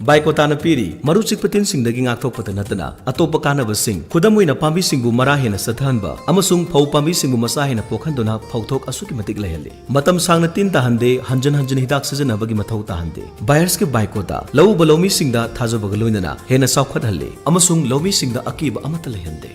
बाइकोटाना पीरी मरुचिक पतिन सिंगदगी ngaktokpata natana atopa kanabasing खुदमुइना पांबी सिंगबु मरा हेना सथानबा अमसुंग फौ पांबी सिंगबु मसा हेना पोखनदुना फौथोक असुकी मतिक लहले मतम सांगना तीन ताहंदे हंजन हंजन हिदाक सजनबगी मथौ ताहंदे बायर्स के बाइकोटा लौ बलोमी सिंगदा थाजबग लोइनना हेना साउखत हल्ले अमसुंग लोमी सिंगदा अकीब अमत लहंदे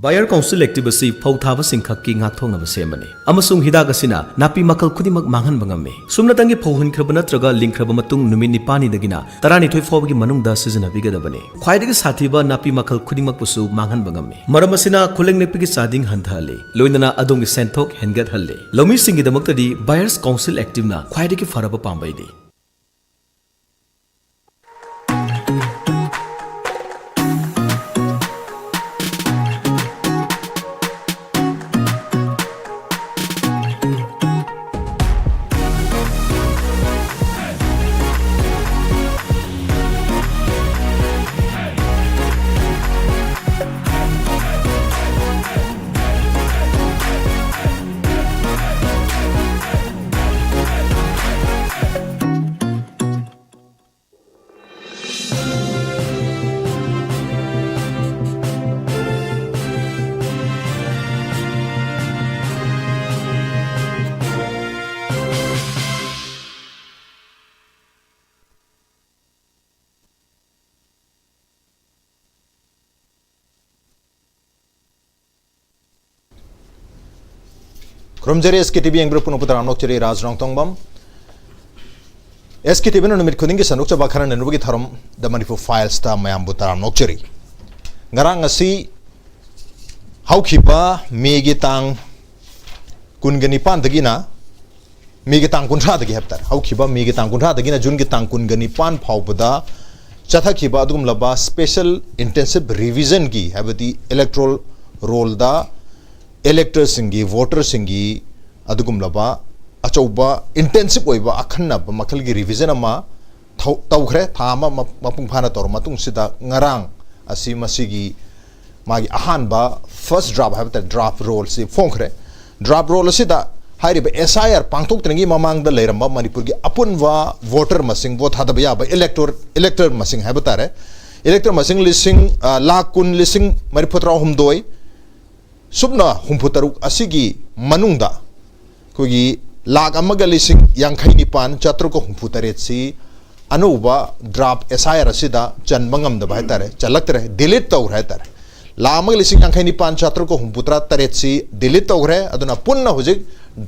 बायर काउंसिल एक्टिव असी फौथाब सिंखकी ngakthoंगब सेमने अमसुंग हिदाक असिना नापी मकल खुदिमक मांगहन बंगमे सुमनतंगी फौहनख्रब नत्रगा लिंख्रब मतुंग नुमित निपानी दगिना 12 फौबगी मनुंगदा सिजनबिगदबने ख्वाइदगी साथीबा नापी मकल खुदिमक पुसु मांगहन बंगमे मरम असिना खुलेंग नेपिगी चादिंग हंथहले लोइनना अदोंगी सेंथोक हेनगत हल्ले लोमी सिंगी दमक्तदी बायर्स काउंसिल एक्टिवना ख्वाइदगी फरब पांबैदी Kromjeri SKTV yang berpuno putra nokjeri Raj NONGTHOMBAM SKTV no numit kudingi sanuk coba karena nubugi tharom the Manipur files ta mayam putra nokjeri ngarang ngasi hau khiba megi tang kungani pan dagina megi tang kunra dagi heptar hau khiba megi tang kunra dagina jun gi tang kungani pan phaupada chatha khiba adugum laba special intensive revision gi habati electoral roll da electors singi voters singi adugum laba achauba intensive oiba akhanna makal gi revision ama tawkhre thama mapung phana tor matung sida ngarang asi masigi magi ahanba first draft habta draft roll si phongkhre draft roll sida hairi ba SIR pangtok trengi mamang da leiramba Manipur gi apunwa voter masing vote hadaba ya ba elector masing habta re elector masing lising lakh kun lising mariputra humdoi subna humputaruk asigi manungda kogi lag amaga lising yangkhai nipan chatruko humputaret si anuba draft SIR asida chanbangam da baitare chalaktre delete tawr haitare la amaga lising yangkhai nipan chatruko humputra taret si delete tawre aduna punna hojik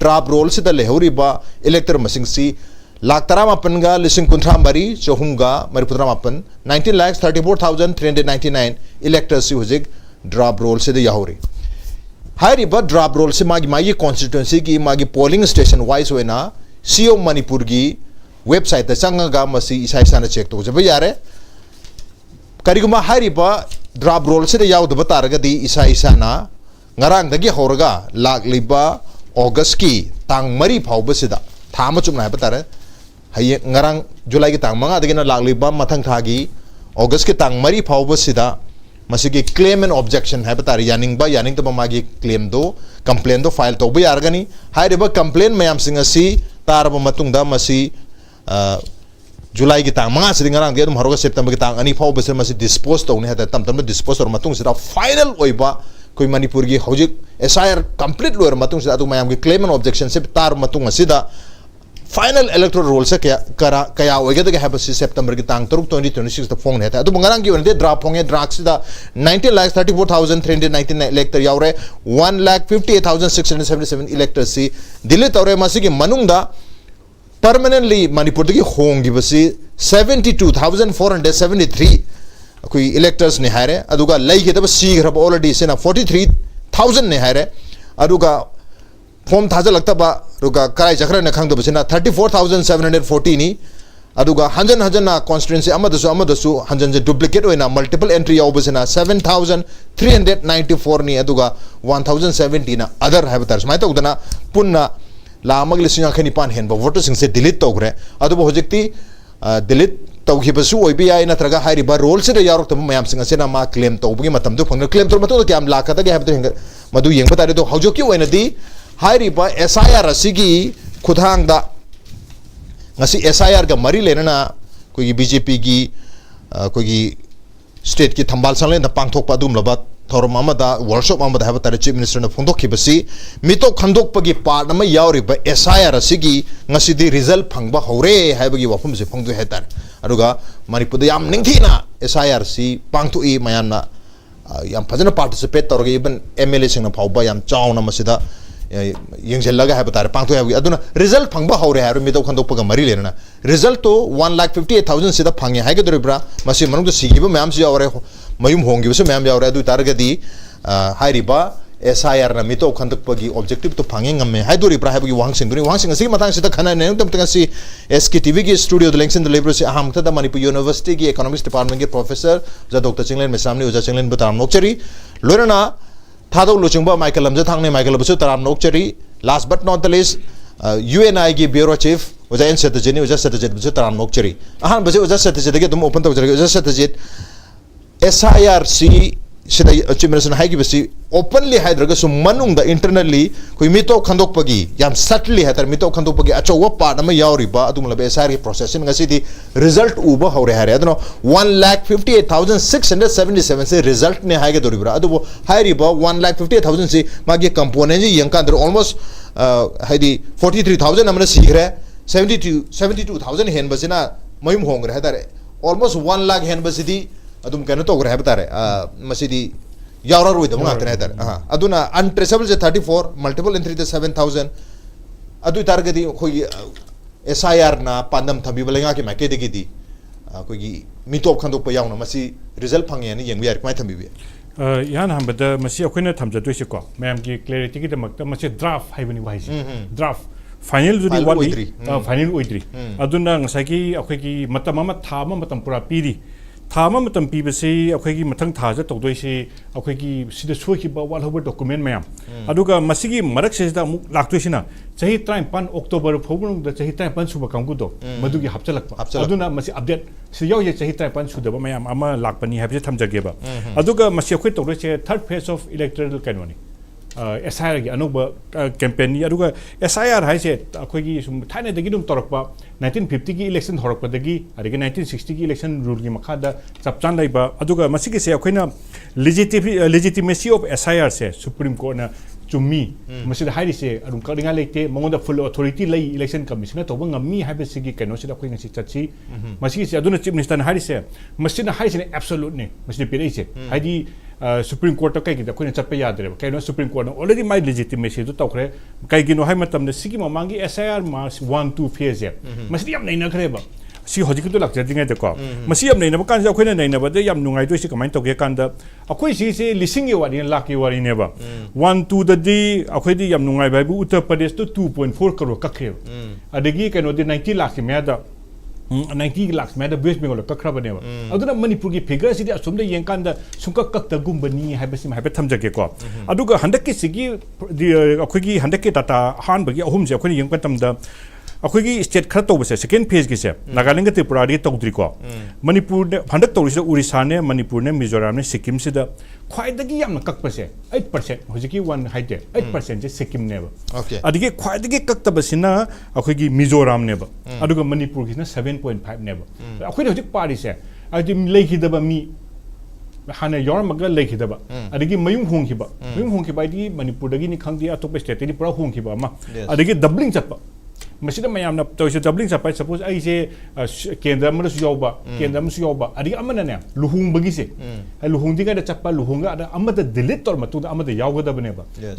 draft roll sida lehuri ba elector masing si lakh taramapan ga lising kunthra mari chohunga mariputra mapan 19,34,399 electors si hojik draft roll sida yahuri हायरी बा drop role से मागी constituency की मागी polling station wise होना CO Manipur की website चंगा मसी इसा इसाना check तो जब यारे करिगुमा हायरी बा ड्राप रोल से यावद बतारगदी इसा इसाना ngarang dagi horga lak liba August ki tang mari phauba sida thama chumna batare hay ngarang July ki tang manga dagi na lak liba mathang thagi August ki tang mari phauba sida masigi claim and objection hai batari yaning to magi claim do complaint do file to ba yargani hai reba complaint mayam singa si taraba matung da masi July ki tang manga siding ngarang ge haroga September ki tang ani phau bese masi dispose to ne hata tam dispose or matung sida final oiba koi Manipur gi hojik SIR complete loer matung sida tu mayam ki claim and objection se tar matung sida final electoral roll se kaya oiga de have September ki tang 2026 the phone heta adu ngarang gi onde draft honge draft sida 19,34,399 elector yaure 1,58,677 electors si dile tawre masi ki manung da permanently Manipur ki hong gi basi 72,473 koi electors ne hare aduga lai ge da si grab already sena 43,000 ne hare aduga form thaja lagta ba ruga karai jakra na khang do basina 34,740 ni aduga hanjan na constituency amadasu hanjan je duplicate oina multiple entry yaw basina 7,394 ni aduga 1,070 na other habitats mai to dana punna la magli singa khani pan hen ba voter sing se delete togre adu bo hojikti delete tawgibasu oibi ai na traga hairi ba role se yarok tam mayam singa sena ma claim tawbugi matam do phang claim to mato kyam lakata ge habit madu yeng batare do haujoki oina di हायरी बा SIR असिगी खुदांग दा ngasi SIR ga mari lenana कोई BJP की कोई state की थंबाल संगलेन पांथोक पादुम लबा theorem अमदा workshop अमदा है बतारे chief minister ने फोंदोखिबसी मितो खंदोकपगी part अमा यावरिबा एसआईआर असिगी ngасidi रिजल्ट फंगबा हौरे हाइबगी वफम से फोंदो हेतार अरुगा मणिपुर याम निंगथीना एसआईआर सी पांथोई मयामना याम फजना पार्टिसिपेट तौरगे इवन एमएलए सिंगना फाउबा याम चाउना मसिदा यंगजेलगा है बतारे पांथो है अदुना रिजल्ट फंगबा हौरे है मितो खंदोकपगा मरी लेना रिजल्ट तो 1,58,000 सिदा फंगे हाइगे दोरिब्रा मसि मनुंग सिगिबा मैम से यावरे मयुम होंगिबसे मैम यावरे अदु तारगदी हाइरिबा एसआईआर ना मितो खंदोकपगी ऑब्जेक्टिव तो फंगे ngame hai दोरिब्रा हाइबगी वांगसिंग असि मतंग सिदा खना ने तम सी एसकेटीवी की स्टूडियो द लेंसन द लेबर से अहम तदा मणिपुर यूनिवर्सिटी की इकोनॉमिक्स डिपार्टमेंट के प्रोफेसर जा डॉक्टर चिंगलेन में सामने उजा चिंगलेन बताम नोकचरी लोरना थादो लुचिंबा माइकल लमजाथांग ने माइकल बसु तराम नोकचरी last but not the least UNI की ब्यूरो चीफ उजा एन सत्यजीत उजा सत्यजीत बसु तराम नोकचरी अहम बसे उजा सत्यजीत के तुम ओपन तौजरे उजा सत्यजीत एसआईआर सी सिदा चीफ मिनिस्टर हाइगी बसी ओपनली हाइद्रगा सु मनुंग द इंटरनली कोई मितो खंदोकपगी याम सटली है तर मितो खंदोकपगी अचौवा पार्ट अमा यावरिबा अदुम लब एसआईआर की प्रोसेसिंग ngасidi रिजल्ट उबा हौरे हारे अदनो 1,58,677 से रिजल्ट ने हाइगे दोरिब्रा अदुबो हाइरिबा 1,58,000 से मागे कंपोनेंट जी यंकांदर ऑलमोस्ट हाइदी 43,000 अमने सीखरे 72,000 हेन बसिना मयुम होंगरे हदारे ऑलमोस्ट 1 लाख हेन बसिदी अदुम कनो तो ग्रह बतारे मसिदी यावरा रोइद मंगातने हदारे अदुना अनट्रेसेबल जे 34 मल्टीपल एंट्री ते 7,000 अदु तारगदी खोई एसआईआर ना पांदम थबी बलेगा के माके देगी कोई मितो खंदोक यावना मसी रिजल्ट फंगे ने यंग यार कमाय थंबी यान हम बद मसी अखोइना थमजतोइसे को मैम की क्लैरिटी की दमक मसी ड्राफ्ट हाइबनी वाइसी ड्राफ्ट फाइनल जुदी वाली फाइनल ओइद्री अदुना ngसाकी अखोइकी मतम अमा थाम मतम पूरा पीरी थाम मतम पीबसे अखोइकी मथंग थाजा तौदोइसे अखोइकी सिदा सोइखिबा वालहब डॉक्यूमेंट मैम अदुगा मसिगी मरक सेदा मुक लाक्तोइसिना चही 35 अक्टोबर फोबुंग द चही 35 सुबा कांगुदो मदुगी हपचलकपा अदुना मसि अपडेट से याउ चही 35 सुदबा मैम अमा लाकपनी हाबजे थमजगेबा अदुगा मसि अखोइ तौदोइसे थर्ड फेज ऑफ इलेक्टोरल कैनोनी एसआईआर की अनोब कैंपेन एसआईआर है अखोगी थाने तौरप 1950 की इलेक्शन होरपदी 1960 की इलेक्शन रूल की मखाद चपचान से अखोना लेजिटिमेसी ऑफ एसआईआर से सुप्रीम कोर्ट ने चुम्मी से कलिंगा लेते मंगोद फुल अथॉरिटी लई इलेक्शन कमीशन तब ngami है कौन से चची चीफ मिनिस्टर है एब्सोल्यूट ने पीरईसे है सुप्रीम कोर्ट कई अखोना चप याद्रे कहीं सुप्रीम कोर्ट ऑलरेडी माई लेजिटिमेसी तौरे कई ममांगी एसआईआर मार्च 1-2 फेज नईनख्रेब हजिक लाजद्रीको नईनब कान अखोना नईनबद नुंगाइदोइसे कमाय तौगे कान अखोई से लिसिंग की वारी लाख की वारीनेब 1-2 ददी अखोदी नुंगाइब है उत्तर प्रदेश तो 2.4 करोड़ कख्रेब अदगी कनोदी 90 लाख की मैदा 90 लाख मैदा वेस्ट बेंगल कख्रबनेब अदुना मणिपुर की फिगर से असुम येंकान सुंक कक्तगुंबनी है थमजगेको अदुगा हंडकी सिगी अखोगी हंडकी डाटा हानबगी अहुम से अखोनी येंपतमदा अखोगी स्टेट खर तौबसे सेकेंड फेज की से नागालैंड त्रिपुरा दी तौद्रीको मणिपुर ने हंडक तौरिसे उड़ीसा ने मणिपुर ने मिजोरम ने सिक्किम से ख्वाइदगी यामना कक्पसे 8% होजिकी 1 हाइटे 8% से सिक्किम नेब अदिगे ख्वाइदगी कक्तबसिना अखोगी मिजोरम नेब अदुगा मणिपुर की 7.5 नेब अखोई होजिक पारी से अदि लेखिदबा मी हाने यौरमग लेखिदबा अदिगी मयुम होंखिबा दी मणिपुर दगी नि खंगदी अतोप स्टेट दी पूरा होंखिबा अमा अदिगी डबलिंग चप्पा मसीदा मैम तौसे डबलिंग चप्पा सपोज ऐसे केंद्र केंद्र अने लुहोंबगी से लुहोंदी चप्पा लुहोंगा डिलीट तौर यागदबने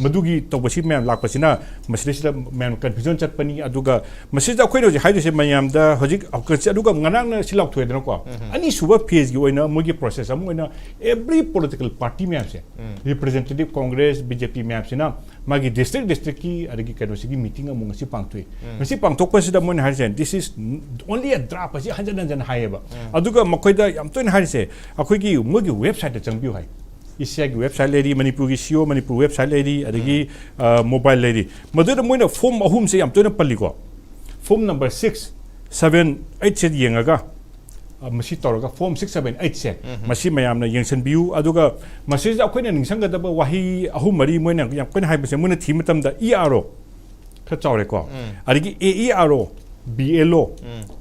मधुगी तौबसी मैम लापसीना मैम कन्फ्यूजन चटपनी अखोसे मैम हजिक सिलाथोदनको अनीसुब फेज की मोगी process every political party ma'am से रिप्रेजेंटेटिव कांग्रेस बीजेपी मैम से मागी डिस्ट्रिक्ट की कौन मीटिंग पांथोई पांथोपसीद मोन हाइसे this is only a draft असी हंजन हंजन हाइबा अदुगा मखोइदा याम तोइन हाइसे अखोइगी मोगी वेबसाइट चंगबिउ हाइ इसिया की वेबसाइट लेरी मणिपुर की सीओ मणिपुर वेबसाइट लेरी अदगी मोबाइल लेरी मदुद मोइना फॉर्म अहुम से याम तोइन पल्लीको फॉर्म नंबर 6, 7, 8 से येंगागा मसी तौरगा फॉर्म 6, 7, 8 से मसी मयामना येंसनबिउ अदुगा मसी अखोइना निंगसंगदबा वाही अहुम मरी मोइना याम कोइन हाइबसे मोइना थी मतमदा ईआरओ खर चावरेको अदगी एईआरओ BLO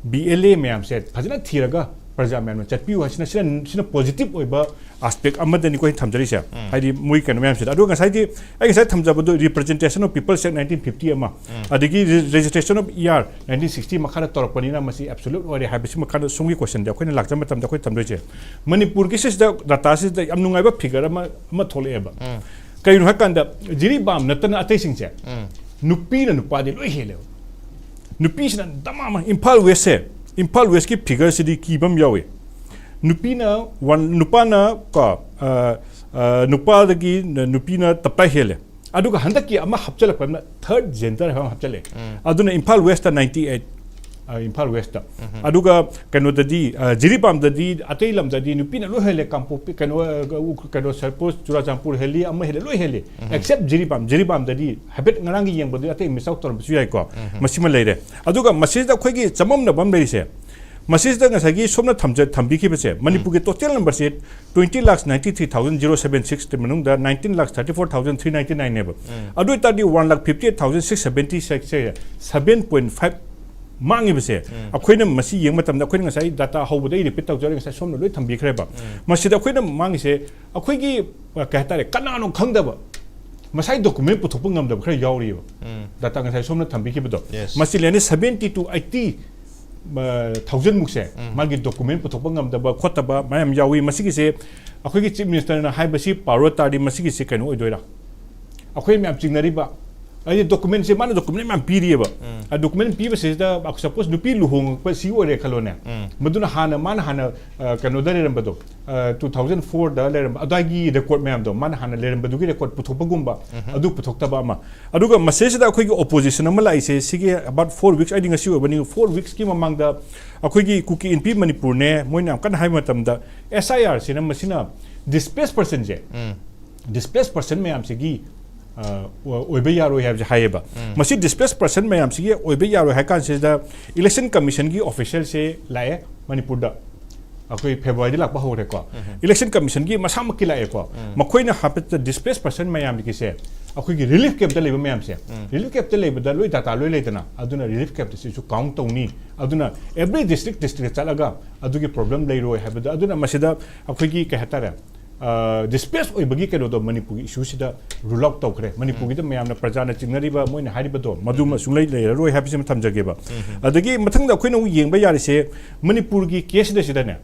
BLA मैम से फजना थीरगा प्रजा मैम चटपी सिना पॉजिटिव ओइबा aspect amadani ko thamjari se haidi mui kan ma'am से adu ngasai di ai ngasai thamjabadu representation of people act 1950 ama adigi registration of ER 1960 makhara torpani na masi absolute ore habisi makhara sungi question da koina lakjam matam da koi thamdoi che manipur ki sis da data sis da am nungai ba figure ama thole ba kai nu hakan da jiri bam natana atai sing che nupi na nupa de loi hele nupi sina damama Imphal West ki figure sidi kibam yawe Nupina one nupana ka nupadagi nupina tapai hele aduga handaki ama hapchala pamna third gender ha hapchale aduna Imphal West 98 Imphal West aduga kano dadi jiripam dadi atei lam dadi nupina lo hele kampo kano suppose churachampur heli ama hele lo hele except jiripam dadi habit ngarang yeng bodu atei misau tor su yai ko masima leire aduga masij da khoigi chamam na bam leire se Masisda ngasagi somna thambiki bese Manipur ke total number se 20,93,076 te manung da 19,34,399 neba adu tadi 1,58,676 se 7.5 mangi bese akoina masi yeng matam da akoina ngasai data hobudai repeat taw jare ngasai somna loi thambi khreba masida akoina mangi se akoigi kahtare kanano khangdaba masai document puthop ngamdaba khra yauri data ngasai somna thambi kibedo masi lene 70 to 80 thousand mukse magi document puthok ngam da ba khota ba mayam yawi masigi se akhoi gi chief minister na hai basi power tadi masigi se kanu oidora akhoi myam chingnari ba ai document se mana document myam piri ba a document pi base da ak suppose nupi luhong pa si ore khalone maduna hana mana hana kanu da lerem bado 2004 da lerem adagi record myam do mana hana lerem bado gi record puthok ba gumba adu puthok ta ba ma aduga message da akhoi gi opposition amala ise sige about 4 weeks I think asi obani 4 weeks ki mamang da akhoi gi kuki in pi Manipur ne moina kan hai matam da SIR sina masina displaced person je displaced person myam sigi oibe yaro have hayeba masi displaced person mayam sigi oibe yaro ha kan se da election commission gi official se lae Manipur da akoi February lakba hore ko election commission gi masam ki lae ko makoina hapet displaced person mayam ki se akoi gi relief camp da leba mayam se relief camp da leba da loi data loi leitana aduna relief camp se su count tawni aduna every district chalaga adugi problem lei roi have da aduna masida akoi gi ka hatara displace oibagi keno do Manipur issue sida rule out tawkhre Manipur gi da mayamna prajana chingnari ba moina hariba do maduma sunglai le roi happy sem thamjage ba adagi mathang da khoina yengba yari se Manipur gi case da sida ne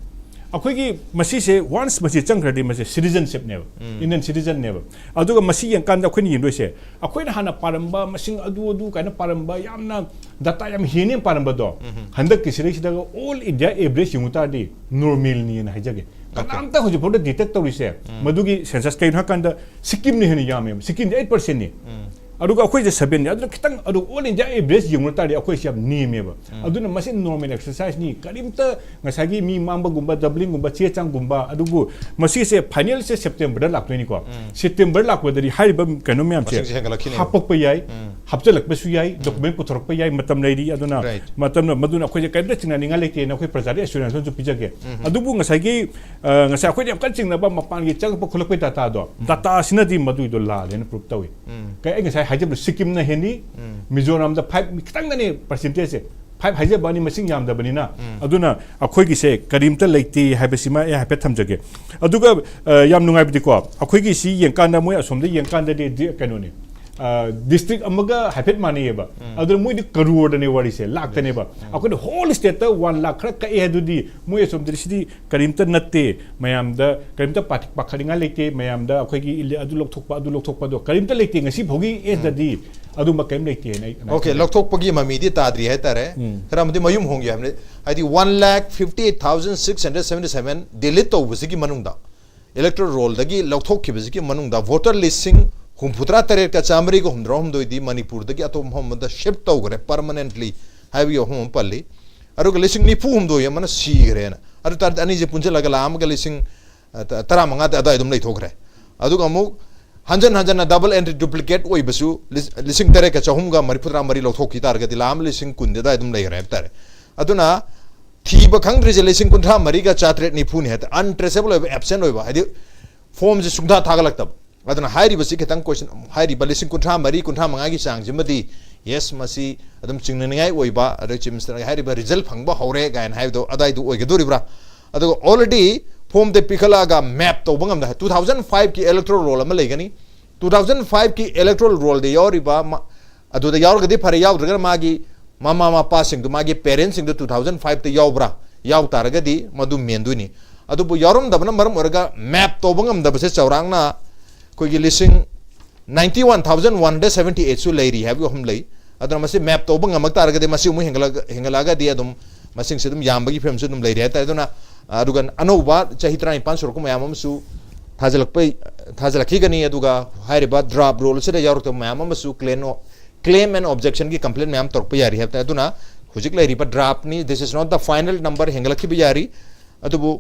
akhoi gi masi se once masi changkhadi masi citizenship ne Indian citizen ne aduga masi yang kan da khoina yendoi se akhoi na hana paramba masing adu kaina paramba yamna data yam hine paramba do handak ki sire sida all India average yumuta di normal ni na hajage kanamta hoji photo detect tawise madugi census kain hakanda Sikkim ni hene yame Sikkim 8% ni aduga akhoi je 7 ni adu kitang adu all India average yumuta di akhoi siap ni meba aduna masin normal exercise ni kalimta ngasagi mi mamba gumba doubling gumba chechang gumba adugu masi se final se September da lakni ko September lakwa dari hariba kanu myam che hapok pa yai hapchalak pa su yai document puthorok pa yai matam nei ri aduna matam maduna akhoi je kaida chingna ninga leke na akhoi prajari assurance ju pijage adubu ngasagi ngasai akhoi yam kan chingna ba mapan gi chang pa khulak pa data sina di madu do la len proof tawi kai ngasai hajab Sikkim na heni Mizoram da 5 kitang na ni percentage 5 hajab bani masing yam da bani na aduna akhoi gi se karimta leiti habesima e hape thamjage aduga yam nungai bi ko akhoi gi si yengkan da moi asom da yengkan da de kanoni district amaga hapet mani ba adur moi di crore ne wari se lakh ne ba akoi whole state 1 lakh khra ka e dudi moi asom drisidi karimta natte mayam da karimta pakharinga leite mayam da akoi gi adu lokthok pa do karimta leite ngasi bhogi e dadi adu ma kaim leite nai okay lokthok pagi mami di tadri hai tare khara mudi mayum hongi hamne adi 1,58,677 delete to busigi manungda electoral roll dagi lokthok ki busigi manungda voter listing Humputra Tare Kachamri go Humdrom do the Manipur, the Gato Mohammed, the ship togre permanently have your home pally. Aruga listening ni Pum do Yamana Sigren. Arutat Anija Punjala Galam Galising Taramanga Adadum late ogre. Adugamu Hanjan double entry duplicate Oibasu, listening Tare Kachahunga, Maripura Marilo Toki target, the Lam listening Kundadum lay reptare. Aduna Tiba countries listening Kunta Mariga Chatret Nipuni had untraceable absent over forms Sunda Tagalaktab. Adana hari basi ketang question hari balising kuntra mari kuntra mangagi sang jimadi yes masi adum chingningai oiba adu chief minister hariba result phangba hore gain haibdo adai du oigedoribra adu already form de pikalaga map to bangam da 2005 ki electoral roll ama legani 2005 ki electoral roll de yoriba adu de yor gadi phare yaw draga magi mama mapa sing du magi parents sing du 2005 te yawbra yaw taragadi madu menduni adu bu yarum dabna maram orga map to bangam da base chaurang na koi gi lising 91,178 su leiri have you hum lei adra masi map to bangam taragadi masi mu hingalaga di adum masing sidum yambagi frame su dum leiri ta aduna adugan anoba chahitra ni 500 ko mayam su thazalaki gani aduga hairiba drop roll se da yaruk to mayam su claim and objection ki complaint mayam torpa yari have ta aduna hujik leiri pa drop ni this is not the final number hingalaki bi yari adubu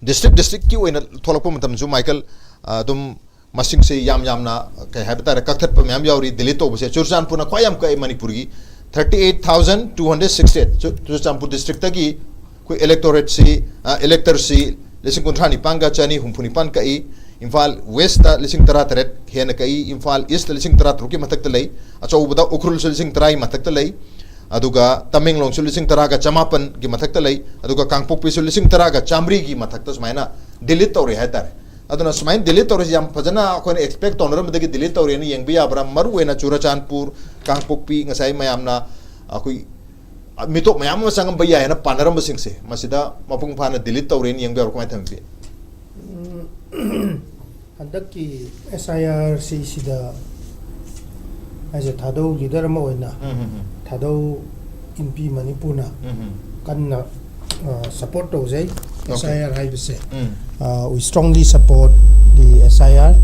district ki oina tholakpa matam su Michael dum masing se yam na kai habita kakhat pa mayam yauri delete to bose churchanpur na khoyam kai Manipur gi 38,268 churchanpur district ta gi koi electorate si elector si lising kunthani panga chani humpuni pan kai Imphal West ta lising tara taret hena kai Imphal East lising tara truki matak ta lei achau buda ukrul lising tarai matak ta lei aduga Tamenglong lising tara ga chamapan gi matak ta lei aduga Kangpok pi lising tara ga chamri gi matak ta smaina delete tore hatar aduna smain delete tore jam phajana ko expect on ram dagi delete tore ni yengbi abra maru ena Churachandpur Kangpok pi ngasai mayamna akoi mitok mayam ma sangam baya na panaram sing se masida mapung phana delete tore ni yengbi abra ko thambi handaki SIRC sida as a THADOU leader ma oina THADOU MP Manipur na kanna support to jai SIR haibse we strongly support the SIR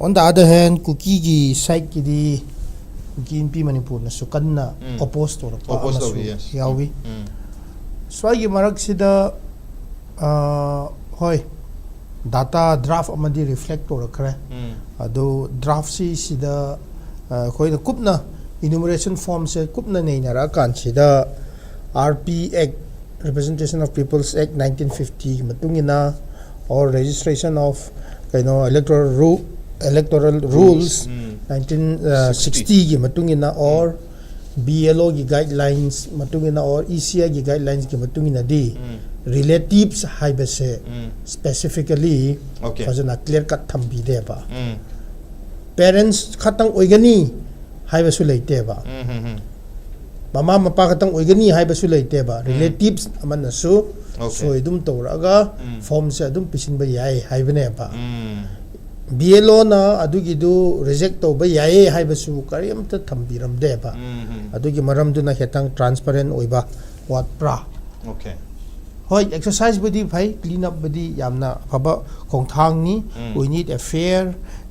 on the other hand kuki gi side ki di kuki MP Manipur na so kanna opposed to yawi swagi marak sida hoi data draft amadi reflect to rakre ado draft si sida koi na kupna enumeration form se kupna nei na ra kan sida RP Act Representation of People's Act 1950 matungina or registration of electoral rules 1960 gi matungina or BLO gi guidelines matungina or ECI gi guidelines gi matungina di relatives haibase specifically fazana clear cut thambi deba parents khatang oigani haibasu leite ba mama mapa khatang oigani haibasu leite ba relatives amana su so idum toraga form se adum pisin ba yai haibane ba BLO na adugi du reject to ba yai haibasu kariam ta thambiram deba adugi maram du na hetang transparent oiba what pra okay hoi exercise body phai clean up body yamna phaba khongthang ni we need a fair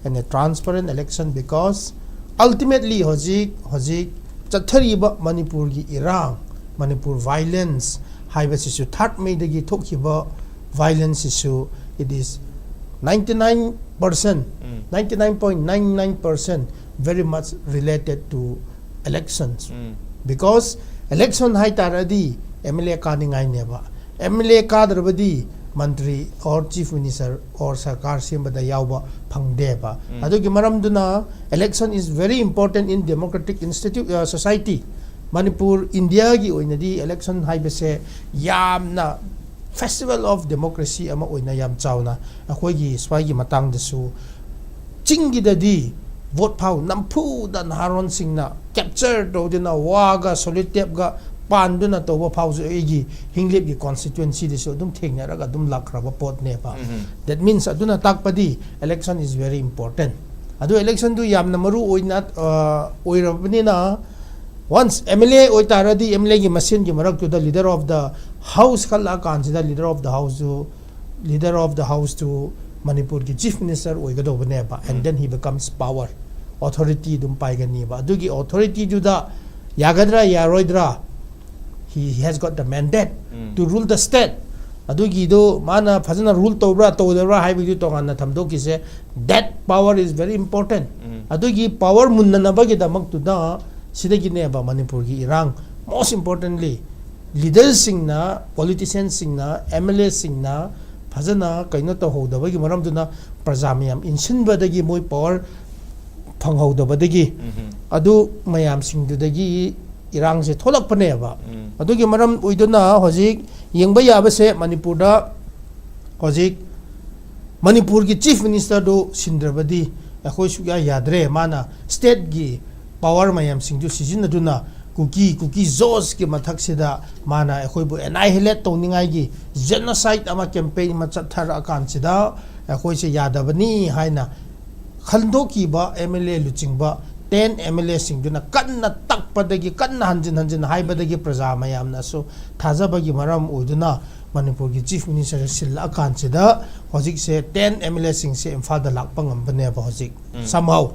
and a transparent election because ultimately hojik chathariba Manipur gi irang Manipur violence haibasisu third May dagi thokhiba violence issue it is 99.99% very much related to elections because election hai taradi MLA kaningai neba MLA kadrabadi mantri or chief minister or sarkar simbada yawba phangdeba adugi maramduna election is very important in democratic society Manipur India gi oinadi election haibase yamna festival of democracy ama oina yam chauna akhoi swagi matang dasu chingi dadi vote pau nampu dan haron singna capture do dina waga solitep ga panduna to ba pau egi hinglep gi constituency desu dum thengna raga dum lakraba pot ne pa that means aduna takpadi election is very important adu election du yamna maru oina oirabni na once MLA oitaradi MLA gi machine gi marak to the leader of the house kala consider leader of the house to Manipur gi chief minister oigado bane ba and then he becomes power authority dum paigani ba adugi authority ju da yagadra yaroidra he has got the mandate to rule the state adugi do mana phajana rule tobra todebra haibi to ganna thamdo ki se that power is very important adugi power munna na ba gi damak tu da sidagi ne ba Manipur gi irang most importantly leaders singna politicians singna MLA singna phajana kaino to hodaba gi maram duna prajamiyam insin badagi moi power ꯐꯪꯍꯧꯗꯕꯗꯒꯤ ꯑꯗꯨ ꯃꯌꯥꯝꯁꯤꯡꯗꯨꯗꯒꯤ ꯏꯔꯥꯡꯁꯦ ꯊꯣꯛꯂꯛꯄꯅꯦꯕ ꯑꯗꯨꯒꯤ ꯃꯔꯝ ꯑꯣꯏꯗꯨꯅ ꯍꯧꯖꯤꯛ ꯌꯦꯡꯕ ꯌꯥꯕꯁꯦ ꯃꯅꯤꯄꯨꯔꯗ ꯍꯧꯖꯤꯛ ꯃꯅꯤꯄꯨꯔꯒꯤ ꯆꯤꯐ ꯃꯤꯅꯤꯁꯇꯔꯗꯨ ꯁꯤꯟꯗ꯭ꯔꯕꯗꯤ ꯑꯩꯈꯣꯏ ꯁꯨꯛꯌꯥ ꯌꯥꯗ꯭ꯔꯦ ꯃꯥꯅ ꯁ꯭ꯇꯦꯠꯀꯤ ꯄꯥꯋꯔ ꯃꯌꯥꯝꯁꯤꯡꯗꯨ ꯁꯤꯖꯤꯟꯅꯗꯨꯅ ꯀꯨꯀꯤ ꯖꯣꯁꯀꯤ ꯃꯊꯛꯁꯤꯗ ꯃꯥꯅ ꯑꯩꯈꯣꯏꯕꯨ ꯑꯦꯅꯥꯏꯍꯤꯂꯦꯠ ꯇꯧꯅꯤꯡꯉꯥꯏꯒꯤ ꯖꯦꯅꯣꯁꯥꯏꯠ ꯑꯃ ꯀꯦꯝꯄꯦꯟ ꯑꯃ ꯆꯠꯊꯔꯛꯑꯀꯥꯟꯁꯤꯗ ꯑꯩꯈꯣꯏꯁꯦ ꯌꯥꯗꯕꯅꯤ ꯍꯥꯏꯅ ꯈꯟꯗꯣꯛꯈꯤꯕ MLA ꯂꯨꯆꯤꯡꯕ 10 MLA ꯁꯤꯡꯗꯨꯅ ꯀꯟꯅ ꯇꯛꯄꯗꯒꯤ ꯀꯟꯅ ꯍꯟꯖꯤꯟ ꯍꯥꯏꯕꯗꯒꯤ ꯄ꯭ꯔꯖꯥ ꯃꯌꯥꯝꯅꯁꯨ ꯊꯥꯖꯕꯒꯤ ꯃꯔꯝ ꯑꯣꯏꯗꯨꯅ ꯃꯅꯤꯄꯨꯔꯒꯤ ꯆꯤꯐ ꯃꯤꯅꯤꯁꯇꯔ ꯁꯤꯜꯂꯛꯑꯀꯥꯟꯁꯤꯗ ꯍꯧꯖꯤꯛꯁꯦ 10 MLA ꯁꯤꯡꯁꯦ ꯏꯝꯐꯥꯜꯗ ꯂꯥꯛꯄ ꯉꯝꯕꯅꯦꯕ ꯍꯧꯖꯤꯛ somehow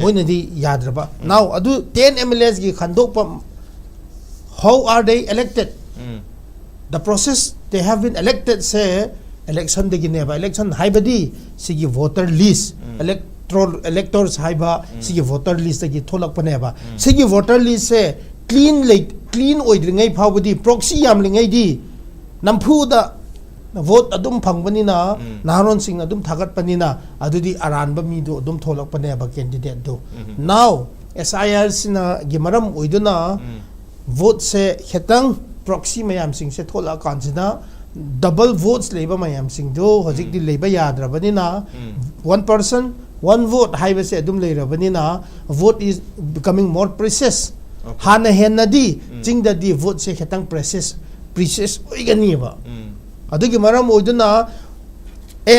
ꯃꯣꯏꯅꯗꯤ ꯌꯥꯗ꯭ꯔꯕ now ꯑꯗꯨ 10 MLAs ꯒꯤ ꯈꯟꯗꯣꯛꯄ how are they elected the process they have been elected say election dagineba election haibadi sigi voter list electors haiba sigi voter list dagi tholakpaneba sigi voter list se clean oidringai phawbudi proxy yamlingai di nampuda vote adum phangbanina naron sing adum thagatpanina adudi aranba mi do adum tholakpaneba candidate do now SIR sina gi maram oiduna vote se hetang proxy mayam sing se thola kansina double votes leba mayam sing do hojik di leba yadrabanina one person one vote haiba se adum leirabanina vote is becoming more precious hana henadi jingda di vote se hetang precious oiganiba adugi maram oiduna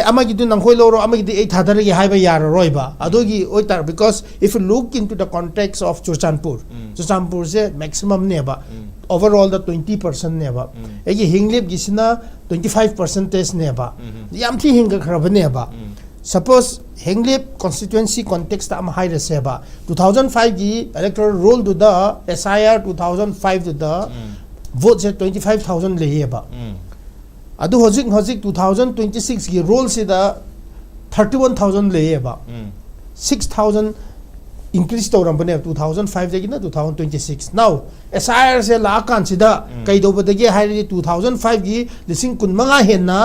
amagi du nangkhoi loro amagi di thadari haiba yararoiba adugi oitar because if you look into the context of Churchandpur se maximum neba overall the 20% neba egi hinglip gisina 25% neba yam thi hinga khraba neba suppose hinglip constituency context am high reseba 2005 gi electoral roll to the SIR 2005 to the vote se 25000 leyeba adu hojik 2026 gi roll sida 31000 leyeba 6000 increase tawrambane 2005 dagi na 2026 now SIR se la kan sida kaidobadagi hairi 2005 gi lising kun manga henna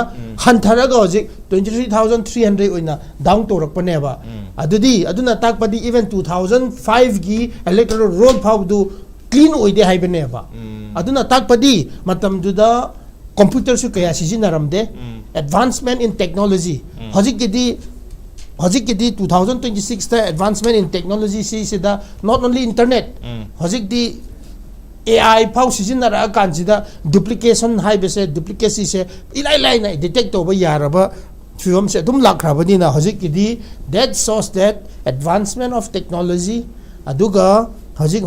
hantharaga hojik 23300 oina down tawrakpane ba aduna takpadi even 2005 gi electoral roll phawdu clean oide haibane ba aduna takpadi matam duda computer su kaya sijinaramde advancement in technology hojik di 2026 ta advancement in technology si da not only internet hojik di AI pau sijinara kansida duplication haibese duplicacy se ilai na detect over yaraba film se dum lakrabani na hojik di that shows that advancement of technology aduga hojik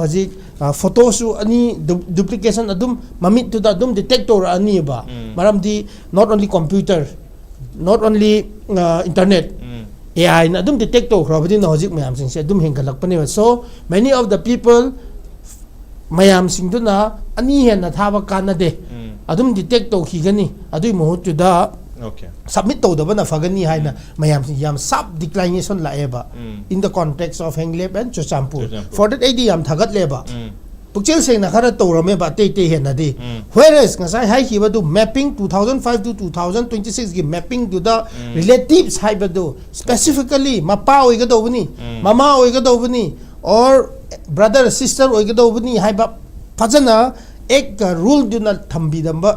photo su ani duplication adum mamit tu da adum detector ani ba maram di not only computer not only internet AI na adum detector khrabadi na hojik mayam sing se adum hengalakpane so many of the people mayam sing du na ani hen na thaba kanade adum detector higani adui mohut tu da submit to the bana fagani haina mayam sing yam sub declination la eba in the context of Henglep and Churchandpur for that id yam thagat leba pukchel sing na khara tawrame ba te hen di whereas ngasai hai hiba du mapping 2005 to 2026 gi mapping to the relatives haiba du specifically mapa oiga dobuni mama oiga dobuni or brother sister oiga dobuni haiba fajana ek rule du na thambi damba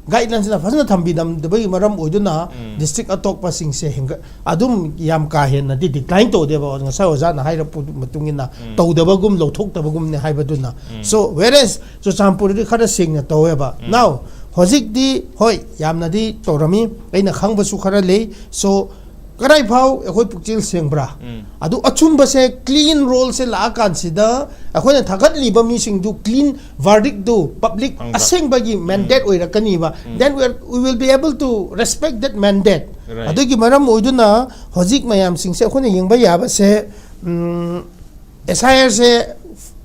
guidelines na fajana thambi dam debai maram oiduna district atokpa sing se hinga adum yam ka hen na di decline to deba ngasai oja na haira mutungina tawdaba gum lothok gum ne haibaduna so whereas so champur di khara sing na taweba now hojik di hoi yamna di torami aina khangba su khara le so karai phau ekhoi pukchil sengbra adu achumba se clean roll se la kan sida ekhoi na thagat liba mi sing du clean verdict du public aseng bagi mandate oirakani ba then we will be able to respect that mandate adu gi maram oiduna hojik mayam sing se ekhoi na yengba yaba se SIR se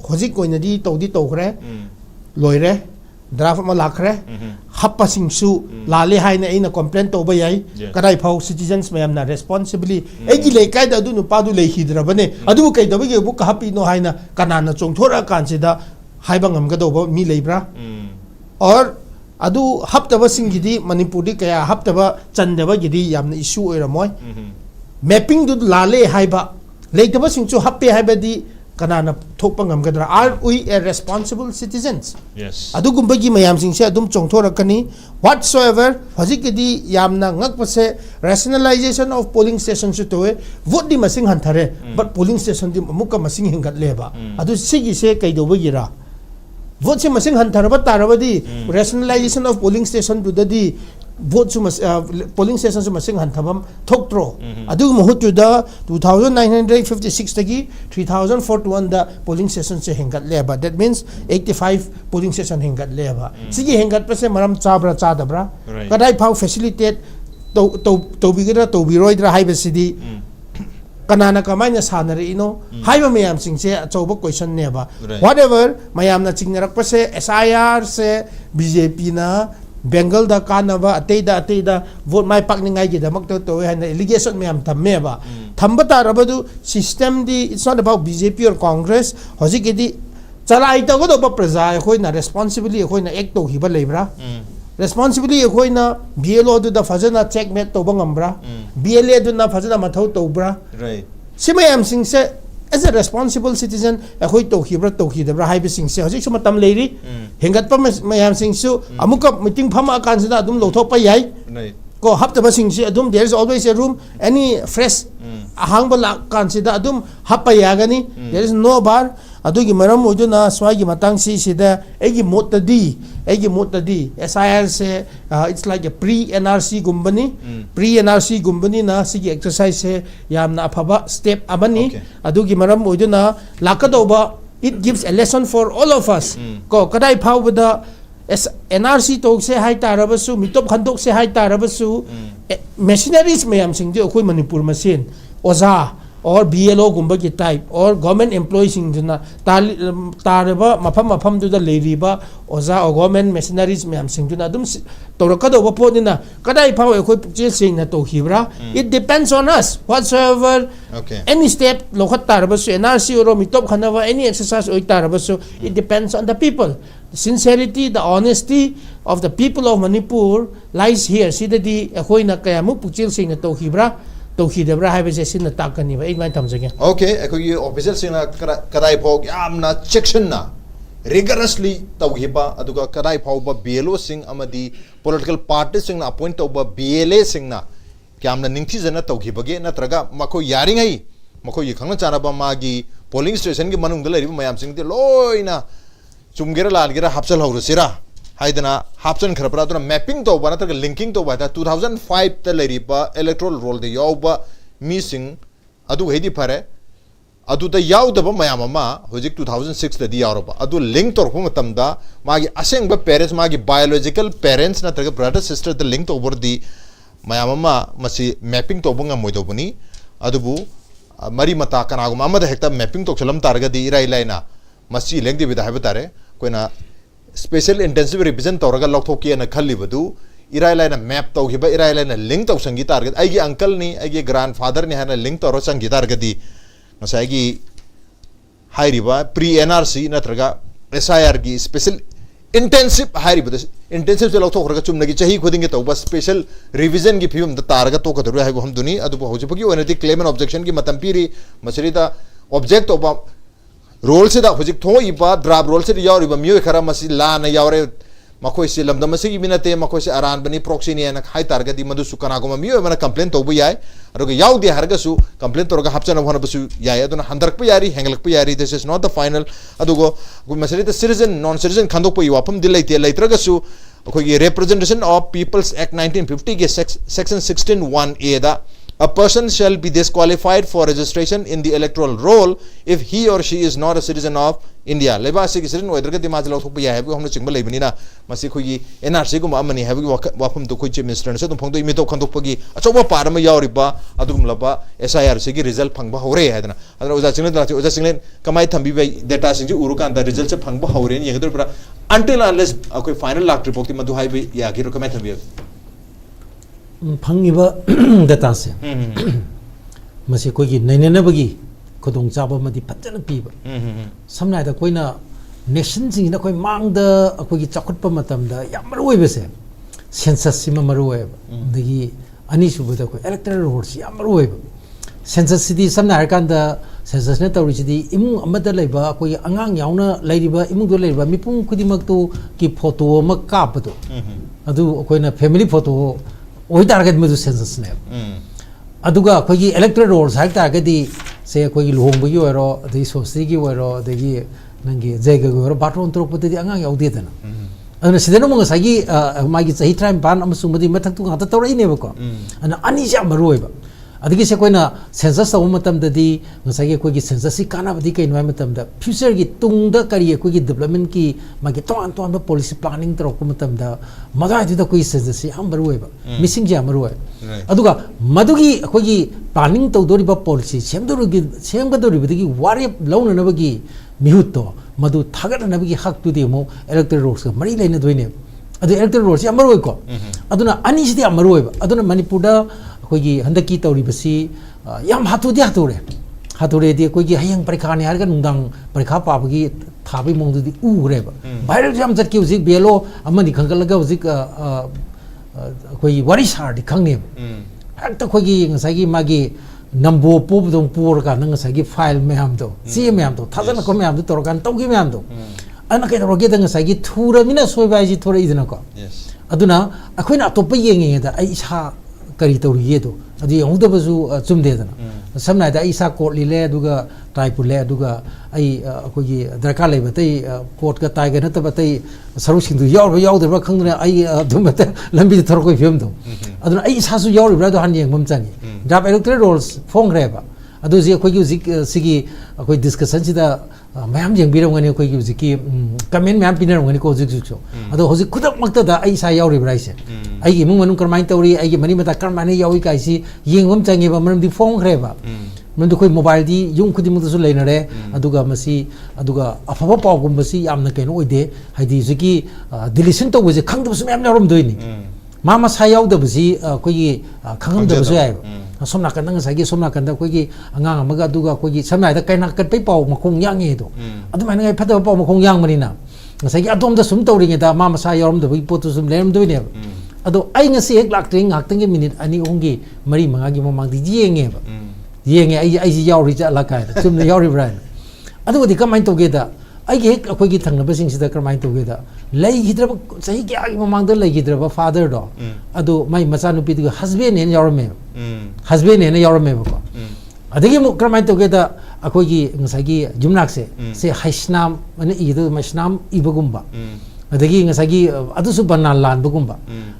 hojik koina di tawdi tawkhre loire draft ma lakhre happa singsu lale haina ina complaint to bayai kadai phau citizens mayam na responsibly egi lekai da du nu pa du le hidrabane adu kai da bege bu ka happy no haina kanana chongthora kansida haiba ngamga do mi leibra or adu haptaba singidi manipuri kaya haptaba chandaba gidi yamna issue oiramoy mapping du lale haiba लेतब सिंचु Happy हाइबदी कनाना थोप गमगद्रा are we a responsible citizens अदुगुंबगी मयाम सिंसे अदुम चोंथोरकनी whatsoever हजिकदी यामना ngakpase rationalization of polling stations to vote di masing hanthare but polling station di muka masing hingat leba adu sigi se kaidobagira vote se masing hanthara tarabadi rationalization of polling station to the vote to polling stations masing hantabam thoktro adu muhutu da 2956 tagi 3041 da polling stations se hingat leba that means 85 polling station hingat leba sigi hingat pase maram chabra chadabra kadai phau facilitate to bigira to biroidra haibasidi kanana kamaina sanare ino haiba mayam singse achoba question neba whatever mayam na chingnarak pase SIR se BJP na Bengal da kanava ateda vote mai pakningai gi damak to hana allegation me am thamme ba thamba tarabadu system di it's not about BJP or Congress hoji ke di chalai ta go do praja khoi na responsibly khoi na act to hiba lebra responsibly khoi na BLO du da fajana check met to bangambra BLA du na fajana mathau to bra right simayam sing se as a responsible citizen khoi to hibra to hidabra haibe sing se hoji suma tam leiri hengat pa mayam sing su amuka meeting phama kan sida adum lo thok pa yai ko hapta ba sing se adum there is always a room any fresh ahang ba kan sida adum happa yagani there is no bar adugi maram oduna swagi matang si sida egi motadi SIR se it's like a pre NRC gumbani na sigi exercise se yamna aphaba step amani adugi maram oduna lakadoba it gives a lesson for all of us ko kadai phau bada NRC talk se hai tarabasu mitop khandok se hai tarabasu machineries mayam sing di khoi Manipur machine oza or BLO gumba ki type or government employees sing duna taraba mafam du da leriba oza or government machineries mayam sing duna dum torakado ba podina kadai phau khoi pukje sing na to hibra it depends on us whatsoever any step lokhat tarabasu NRC or mitop khanava any exercise oi tarabasu it depends on the people. The sincerity, the honesty of the people of Manipur lies here. Sidadi khoi na kaya mu pukjil sing na to hibra to hidabra haibase sin na takani ba igman thamjage okay khoi official sing na kadai phog yamna section na rigorously tawhiba aduga kadai phog ba BLO sing amadi political party sing na appoint to ba BLA sing na kyamna ningthi jana tawhibage natraga mako yaringai mako yikhang chana ba magi polling station gi manung da lari mayam sing de loina chumgera lalgera hapsal haurusira haidana hapsan kharapra duna mapping to bana ta linking to ba 2005 ta lariba electoral roll de yauba missing adu hedi phare adu da yaudaba mayam ama hojik 2006 da di yaroba adu link tor hu matamda magi aseng ba parents magi biological parents na ta brother sister the link to over di mayam ama masi mapping to bunga moidobuni adubu mari mata kanaguma amada hekta mapping to chalam targa di irai laina masi leng di bida habitare koina special intensive revision tawraga lokthokki na khalli badu irai laina map tawhiba irai laina link taw sangi target aigi uncle ni aigi grandfather ni hana link tawro sangi target di masai hairiba pre NRC natraga SIR gi special intensive hairiba intensive se lokthokra chumnagi chahi khudinge tawba special revision gi phim da targa to kadru haibo hamduni adu hojipagi onati claim and objection gi matampiri masrida object oba role से हजिक थोइबा draft role से यावरिबा मियो खरा मसी लाना यावरे मखोय से लमदम मसी मिनते मखोय से अरान बनी proxy ने ना हाई तारगदी मदु सुकनागोमा मियो मना कंप्लेंट तोबु याय अरग यावदि हरगसु कंप्लेंट तोरगा हपचन होनबसु याय अदुना हंदरक प यारी हेंगलक प यारी this is not the final अदुगो मसली द सिटीजन नॉन सिटीजन खंदोक प वाफम दिलैते लैत्रगसु अखोगी रिप्रेजेंटेशन ऑफ पीपल्स एक्ट 1950 के सेक्शन 16(1)(a) दा a person shall be disqualified for registration in the electoral roll if he or she is not a citizen of India. Leba se citizen whether ke dimaj lo thok ya hai ko humne chingba leibani na masi khoi NRC ko amani hai ko wafum to khoi chief minister se tum phongdo imi to khandok pagi achoba parama yauriba adugum laba SIR se gi result phangba hore hai dana adra oja chinglen kamai thambi bai data sing ji urukan da result se phangba hore ni yengdor pra until unless akoi final lak report ti madu hai bai ya gi ro kamai thambi फंगिबा data से मसे कोई नैननबगी खुदोंग चाबा मदि फजन पीबा समनायदा Koyna nation सिंगिना कोइ मांगदा अखोगी चखुटपा मतमदा याम मरुयबसे census सिमा मरुयब दगी अनि सुबदा कोइ electoral rolls yam मरुयब census city samna har kan da census na tawri city imung amada leiba koi angang yauna leiriba imung do leiriba mipung kudimak tu ki photo ma kap to adu koi na family photo oi target me du census ne aduga koi gi electoral rolls har target di se koi gi luhong bu yoro de society gi woro de gi nangi jega go ro batron tro pute di angang yaudi dana ana sideno mo ngasagi magi sahi time ban amasung madi mathak tu ngata tawrai ne ba ko ana ani ja maroi ba adigi se koina census taw matam da di ngasagi koi gi census si kana badi kai noi matam da future gi tung da kari koi gi development ki magi ton ba policy planning tro ko matam da maga di da koi census si am maroi ba missing ja maroi aduga madugi koi gi planning taw dori ba policy sem ga dori badi gi wari launa na bagi mihutto madu thagat na bagi hak tu de mo electoral rolls ka mari laina doine adu electoral rolls am maroi ko aduna ani si am maroi ba aduna manipur da koi gi handaki tawri basi yam hatu dia hature di koi gi hayang parikha ne har ga nungdang parikha pa bagi thabi mong du di u re ba viral jam jat ki uzik belo amani khangal ga uzik koi wari sar di khangni hakta koi gi ngasai gi magi nambo pop dong pur ka nang ngasai gi file meham do si meham do thazan ko meham do tor kan tau gi meham do ana kai ro ge dang ngasai gi thura mina soi bai ji thora idna ko aduna akoina to pa yeng da ai sa kari tawri ye do adi yong da bazu chumde dana samna da isa court li le duga tripod le duga ai ko gi darka le batai court ka tai ga na ta batai saru sing du yaw da ba khang na ai dum bata lambi thor ko film do aduna ai isa su yaw ri do han yeng mum changi da electoral rolls phong re ba adu ji ko gi sigi ko discussion si da mayam jeng bi rong ani ko gi ki comment mayam pin rong ani ko zik zik so adu hoji khudak makta da ai sa yaw ri brai se ai gi mung manung karmain tawri ai gi mani mata karmane yawi kai si yeng mum changi ba maram di phong re ba man du koi mobile di yung khudi mu su leina re aduga masi aduga afaba paw gum basi yamna kaino oide haidi ziki deletion to buje khang du su mayam narom doini mama sa yaw da basi ko gi khangam da basi ai somna kan nang sagi somna kan da ko gi angang amaga duga ko gi samna da kaina kat pai paw makong yang e do adu mai ngai phata paw makong yang mani na ngasagi adom da sum tawri nge da mama sa yaw da bi potu sum lem doini ado ai ngasi ek lak tring hak tang minute ani ongi mari manga gi mamang di yenge ba yenge ai ji yaw ri ja la kai sum yaw ri bran adu di kamai to ge da ai ge ko gi thang na ba sing sida kamai to ge da lai hidra sahi ge ai mamang da lai hidra ba father do adu mai macha nu pi di husband ne yaw me husband ne yaw me ba ko adagi mo kamai to ge da akoi gi ngasagi jumnak se haisnam ani idu maisnam ibagumba adagi ngasagi adusu banal lan bugumba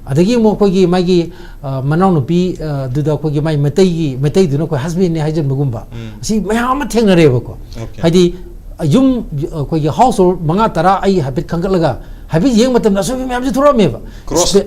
adagi mo ko gi magi manau nu pi duda ko gi mai metai du no ko husband ne hajen bugumba si mayam thengnare ba ko hadi yum ko gi household manga tara ai habit khangalaga habit yeng matam na so mayam ji thura me ba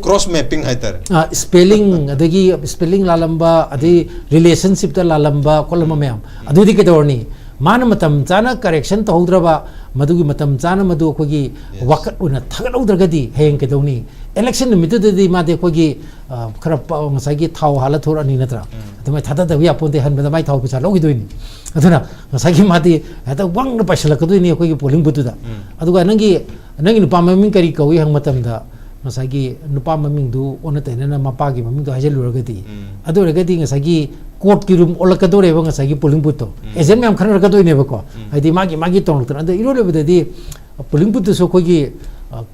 cross mapping haitar spelling adagi spelling lalamba adi relationship ta lalamba kolama mayam adudi ke dorni mana matam chana correction to hodraba madugi matam chana madu ko gi wakat una thagal udragadi heng ke doni election mitu de ma de ko gi khara ngasai gi thau hala thor ani natra adumai thada da ya ponte han mai thau pisa logi doini aduna ngasai gi mati hata wang na pasala ka doini ko gi polling butu da aduga nangi nupa maming kari kawi hang matam da ngasai gi nupa maming du ona te na mapa gi maming du hajal uragadi adu uragadi ngasai gi court ki room olakadore ba ngasai gi polling butu ejem yam khana rakadoi ne ba ko hadi magi tong tan adu iro le badi polling butu so ko gi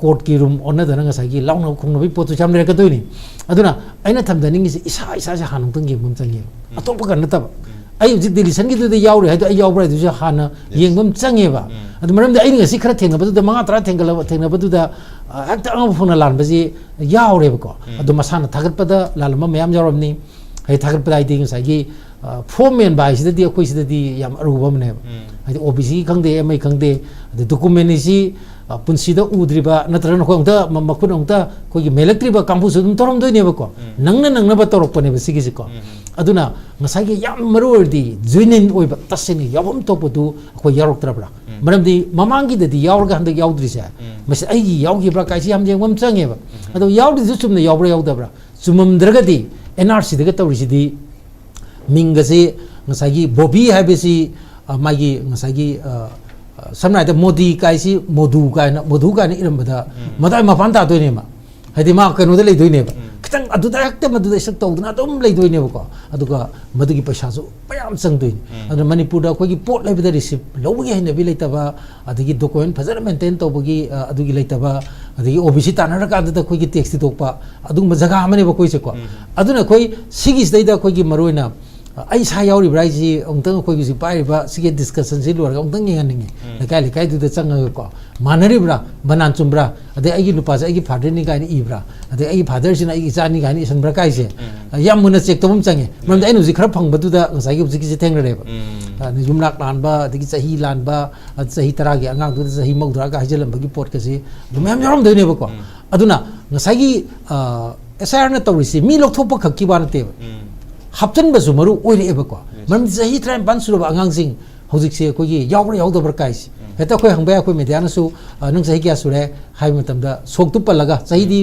court ki room ona da ngasai gi laung na khong no bi potu cham le rakadoi ni aduna aina tham da ningi isa ja hanung tang gi mum changi atop ka na ta ai ji deletion gi du yaw re hadu ai yaw bra du ja hana yeng mum changi ba adu maram da ai ngasi khara thenga ba du da manga tra thenga ba du da akta ang phuna lan ba ji yaw re ba ko adu masana thagat pa da lalma mayam jarom ni hai thagat pa dai ding sa gi foreman bai sida di akoi sida di yam aruba mane hai OBC khangde mai khangde adu document ni si punsida udriba natran ko ngta makun ngta ko gi melektriba kampu sudum torom doi ne ba ko nangna ba torok pane ba sigi ko aduna ngasai gi yam marur di joinin oi ba tasini yabam to podu ko yarok trabra maram di mamangi de di yawr ga handak yawdri sa mas ai gi yaw gi bra kai si am jeng wam change ba adu yawdi ju chumne yawbra yawdabra chumam dragadi NRC de ga tawri si di mingasi ngasai gi bobi habesi magi ngasai gi samna da modi kai si modu kai na iram bada madai ma panta to ne ma hadi ma kanu de le doi ne ba खतंग अदुदा हक्ते मदुदा इस तौदना तुम लेदोइनेबको अदुगा मदुगी पैसासु पयाम चंगदोइन अदु मणिपुरदा कोगी pot लेबदा receipt लौबगी हैनबी लेतबा अदगी document फजर maintain तौबगी अदुगी लेतबा अदगी OBC तानरका अदुदा कोगी tax दितोकपा अदुगम जगह अमनेबो कोइसेको अदुना कोई सिगिस दैदा कोगी मरोइना आई सा यावरी ब्राइजी ओंतंग कोगी सि पाइबा सिगे discussion सि लोरगा ओंतंग येंगनिंगे लकाय लकाय दुदा चंगको मानरिब्रा बनान चुम्ब्रा अदे आइगी नुपासे आइगी फादर नि गानि इब्रा अदे आइगी फादर सिना आइगी जानि गानि इसनब्रा काइसे याम मुना चेक तोम चंगे मरमदे आइनु जि खरा फंगबदुदा ngसाइगी बुजिकी से थेंगरेबा युमलाक लानबा अदगी चही लानबा चही तरागी अंगांग दुदा चही मौद्रा का हजलंबगी पोट कसे दुमयाम यारम दोइनेबको अदुना ngसाइगी एसआर न तौरिसि मी लोकथोपा खक्की बानतेबा हप्तन बसु मरु ओइरेबको मरम चही ट्राइम बन सुरबा अंगांगसिंग हौजिकसे कोगी यावरा यावदबर काइसि हेता कोई हंबया कोई मेडियानसु नंग सही क्या सुरे हाइ मतमदा सोकतु पलगा सही दी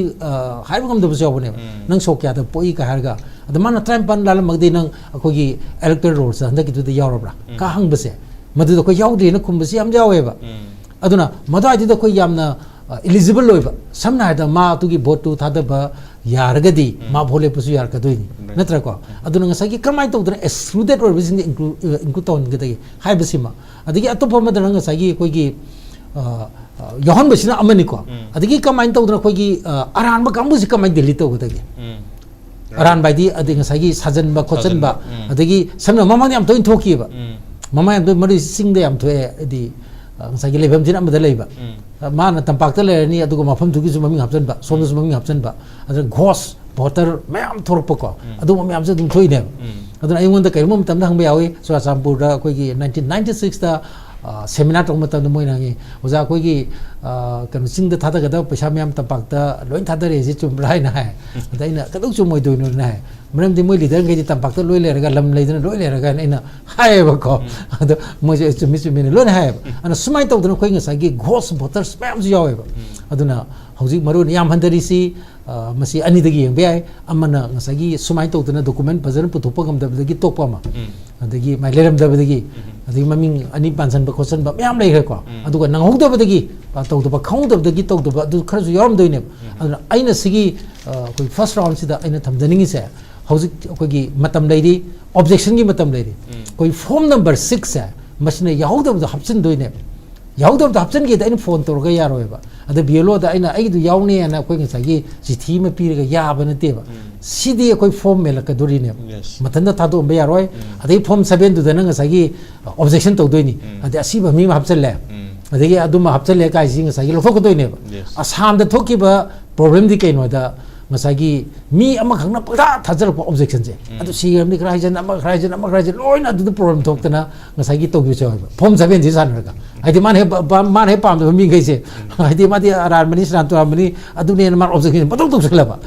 हाइब गमदबसु यावने नंग सोक क्या द पोई का हरगा अद मान ट्राइम पन लाल मगदे नंग कोगी इलेक्टोरल रोल्स हंदा की दुदे यावरबरा का हंगबसे मदु कोई यावदे न खुमबसि याम जावेबा अदुना मदाइदि द कोई यामना एलिजिबल लोइबा समना हादा मा तुगी भोट तु थादबा यारगदी मा भोले पुसु यार कदोइनी नत्रको अदुना ngसागी करमाइ तौदना एक्सक्लूडेड ओरबिसिंग इंक्लूड तौन गदगी हाइबसिमा अदगी अतोप मदना ngसागी कोगी यहन बसिना अमनिको अदगी कमाइन तौदना कोगी अरानबा कांबुसि कमाइ Delhi तौगदगी Aran बाइदी अदगी ngसागी साजनबा खोचनबा अदगी समना ममानि am toin thokiba mama am mari singde am thoe adi ngसागी लेबम जिन अमदा लेबा मान तंपाक लेरनी अदुगो मफम तुगी जुममी हपजनबा सोमस जुममी हपजनबा अदन घोस भोटर मैम थोरपको अदु मैम से दुम थोइने अदन आइंगोंदा कैमो मतमदा हंबा यावे सोरासामपुरदा कोइगी 1996 दा सेमिनार तों मतम मोइनागी ओजा कोइगी कन सिंगदा थादागदा पैसा मैम तंपाकदा लोइन थादरे जे चुमराय ना है अदैना कदौ चुमोइ दोइनो ना है मरम दि मोइ लीडर गेदि तंपाकदा लोइ लेरगा लम लेदना लोइ लेरगा इना हायबको अदो मोजे चुमि चुमिने लोइन हाय अन सुमाइ तौदना कोइ ngसागी घोस भोटर्स मैम जु यावेबा अदुना हौजी मरुन याम हंदरिसी मसी अनिदगी यंबे आय अमना ngसागी सुमाइ तौदना डॉक्यूमेंट फजन पुथोपा गमदबदगी तोपमा अदगी माइ लेरमदबदगी अदगी ममिंग अनि पानसन ब खोसन ब मैम लेखको अदुगा नंगौदबदगी तौदबा खौदबदगी तौदबा अदु खरजु यारम दोइने अदुना आइना सिगी कोइ फर्स्ट राउंड सिदा आइना थमदनिंगी से हौजिक कोगी मतम लेरी ऑब्जेक्शन की मतम लेरी कोई फॉर्म नंबर 6 है मसने याहुदब हपसन दोइने याहुदब हपसन के दैन फोन तोरगा यारोयबा अद बियलो दा आइना आइदु यावने ना कोई ngसागी चिठी म पीरगा याबा नतेबा सिदी कोई फॉर्म मेलक दोरिने मतनदा थादो बे यारोय अदे फॉर्म 7 दु दना ngसागी ऑब्जेक्शन तो दोइनी अदे असिबा मी हपसले अदगे अदुमा हपसले काइसि ngसागी लोथोक दोइनेबा आसाम द थोकिबा प्रॉब्लम दि कैनोदा ngसागी मी अमा खंगना पदा थाजरप ऑब्जेक्शन से अदु सीएम नि क्राइजन अमा क्राइजन लोइन अदु प्रॉब्लम थोकतना ngसागी तोगि छ फॉर्म 7 दि सानरगा आइदि मान हे पाम मी गइसे आइदि मादि आरार मनि स्नान तो मनि अदु ने मान ऑब्जेक्शन पतों तो सकलबा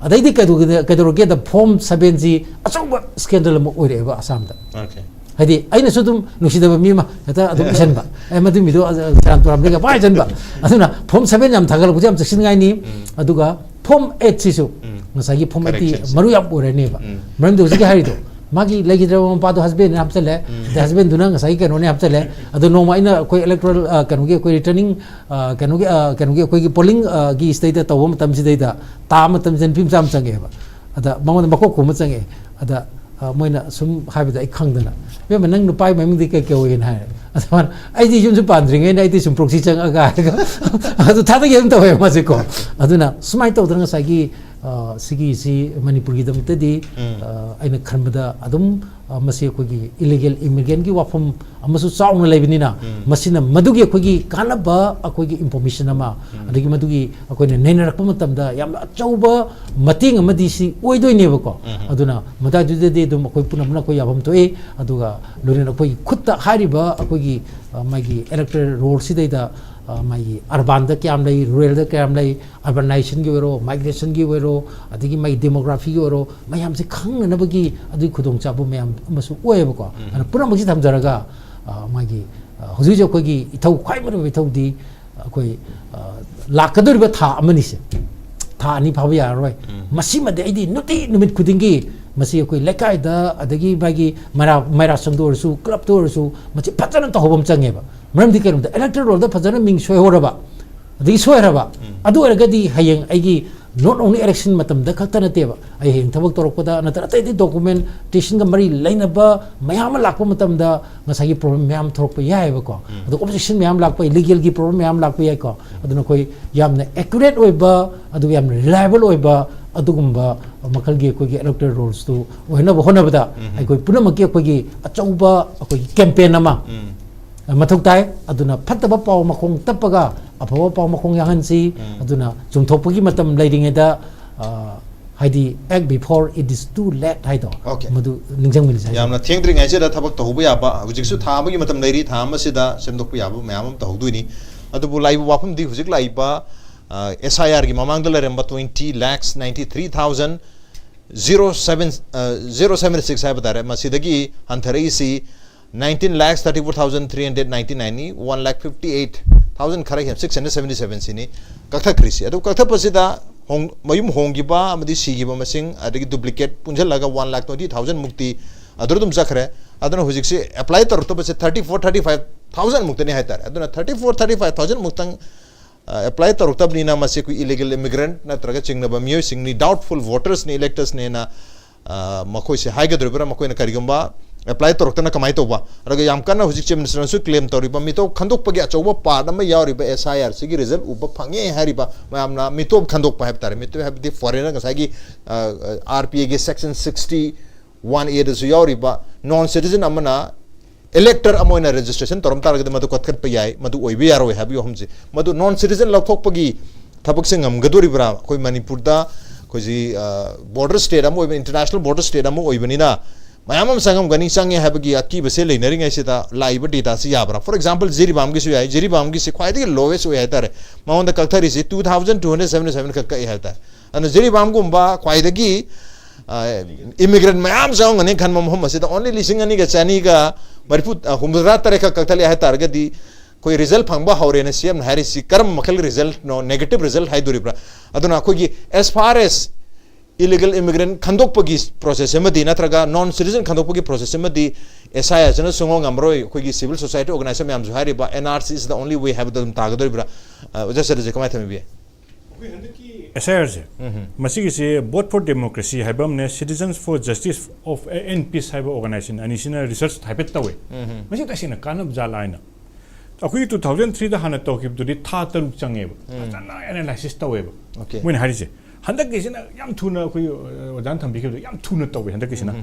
अदैदि कदो के द फॉर्म 7 जी अचौब स्कैंडल म ओइरेबा आसाम दा ओके हाइदि आइना सुदुम नुसिदबा मी मा हता अदु इसनबा ए मदु मिदो स्नान तो हमले पाइ जनबा अदुना फॉर्म 7 याम थागल गुजम सेक्शन गाइनी अदुगा फॉर्म 8 सिसु ngसागी फॉर्म 8 मरु याप ओरेनेबा मरम दो जिगे हारिदो मागी लेगिद्रब मपादो हस्बैंड हपचले द हस्बैंड दुना ngसागी कनोने हपचले अदो नोमा इना कोई इलेक्टोरल कनोगे कोई रिटर्निंग कनोगे कोई पोलिंग गी स्टेट तव मतम सिदैदा ता मतम जन फिम चाम चंगेबा अदा ममन मको खुम चंगे अदा मोइना सुम हाबिदा इ खंगदना बे मनंग नुपाइ ममिंग दि के होइन हाय अदमान आइदि जुम सु पांद्रिंगे नाइदि सुम प्रोक्सी चंग अगा अदु थादा गेम तवे मसेको अदुना सुमाइ तौदना ngसागी सिगी सी मणिपुर की दमतदी आइना खनबदा अदुम मसे कोगी इलीगल इमिग्रेंट की वाफम अमसु चाउन लेबनिना मसिना मदुगी कोगी कानबा अकोगी इंफॉर्मेशन अमा अदगी मदुगी अकोने नेनरक मतमदा याम अचौबा मतिंग अमदी सी ओइदोइनेबको अदुना मदाजुदे दुम कोइ पुनमना कोइ याबम तोए अदुगा लोरेना कोइ खुत्ता हारिबा अकोगी मागी इलेक्टोरल रोल सिदैदा मागी अर्बन द क्याम लै रूरल द क्याम लै अर्बनाइजेशन की ओरो माइग्रेशन की ओरो अदगी मागी डेमोग्राफी की ओरो मयाम से खंगनबगी अदगी खुदोंग चाबु मयाम अमसु ओएबको अन पुरा मगि थमजरगा मागी हुजु जो कोगी इथौ खाइ मरो इथौदी कोई लाकदुरबा था अमनि से था अनि फाबा यारोय मसी मदे आइदि नुति नुमित खुदिंगी मसी कोई लेकाइदा अदगी मागी मरा संदोरसु क्लब तोरसु मचे फजन त होबम चंगेबा मरमदि केरमदा इलेक्टोरल रोल द फजन मिंग सोय होरबा अदगी सोयरबा अदु अरगदी हयेंग आइगी not only election matam da khakta na teba ai heng thabak torok pada na tara tai documentation ga mari laina ba mayam lakpa matam da ngasai gi problem mayam thorok pa yai ba ko adu opposition mayam lakpa illegal gi problem mayam lakpa yai ko adu na koi yamna accurate oi ba adu yam reliable oi ba adugumba makal gi ko gi electoral rules tu oina ba hona bada ai koi puna makki ko gi achauba ko campaign ama mathuk tai aduna phattaba paw makong tapaga apawa paw makong yahansi aduna chungthokpagi matam leidingeda haidi act before it is too late haido madu ningjang mil sai yamna thengdring ai da thabak to huba yaba hujik su thamagi matam leiri tham asida semdok pu yaba mayam to huduni adubu laibu wapum di hujik laiba SIR gi mamang dala remba 20 lakhs 93,000 076 hai batare masidagi anthari si 19 lakhs 34,399 1 lakh 58,000 khara hem 677 sini kakha krisi adu kakha pasida hong mayum hongiba amadi sigiba masing adagi duplicate punjal laga 1 lakh 20,000 mukti adurdum zakhre aduna hujik se apply tar to base 34-35,000 mukti ne haitar aduna 34-35,000 muktang apply tar to bnina mase ku illegal immigrant na traga chingna ba miyo singni doubtful voters ni electors ne na makoi se haiga dribra makoi na karigamba apply tar to na kamai to ba raga yam kana hujik che minister su claim tar ba mito khandok pagi achoba part ma yari ba SIR sigi result uba phange hari ba mayamna mito khandok pa heptare mito have the foreigner ga sagi RPA ge section 61A de su yari ba non citizen amana elector amoina registration torom taragde madu kotkat pa yai madu oibe yaro have yo humji madu non citizen lakhok pagi thabak se ngam gadori bra koi manipur da koi ji border state amo international border state amo oibani na mayamam sangam gani sange have gi aki base leinering ai se da live data si yabra for example jiribam gi su yai jiribam gi se khwai de lowest way tare maunda kakthari se 2277 kakka ai hata ana jiribam gumba khwai de gi immigrant mayam sang ne khan mam hom se da only lising ani ga chani ga mariput humra tare ka kakthali ai tar ga di koi result phangba haure ne cm hari si karam makal result no negative result hai duri bra aduna ko gi as far as illegal immigrant khandok pagi process emadi natraga non citizen khandok pagi process emadi SIR jana sungo ngamroi kogi civil society organization myam juhari ba NRC is the only way have them tagadori bra just as kamai thami bi SIR se masigi se vote for democracy haibam ne citizens for justice of and peace haiba organization ani sina research haibet tawe masi ta sina kanab jala aina akui 2003 da hana tawkib duri tha taruk changeba jana analysis taweba when hari se handak kisina yam thuna koi odan tham bikhe yam thuna tawe handak kisina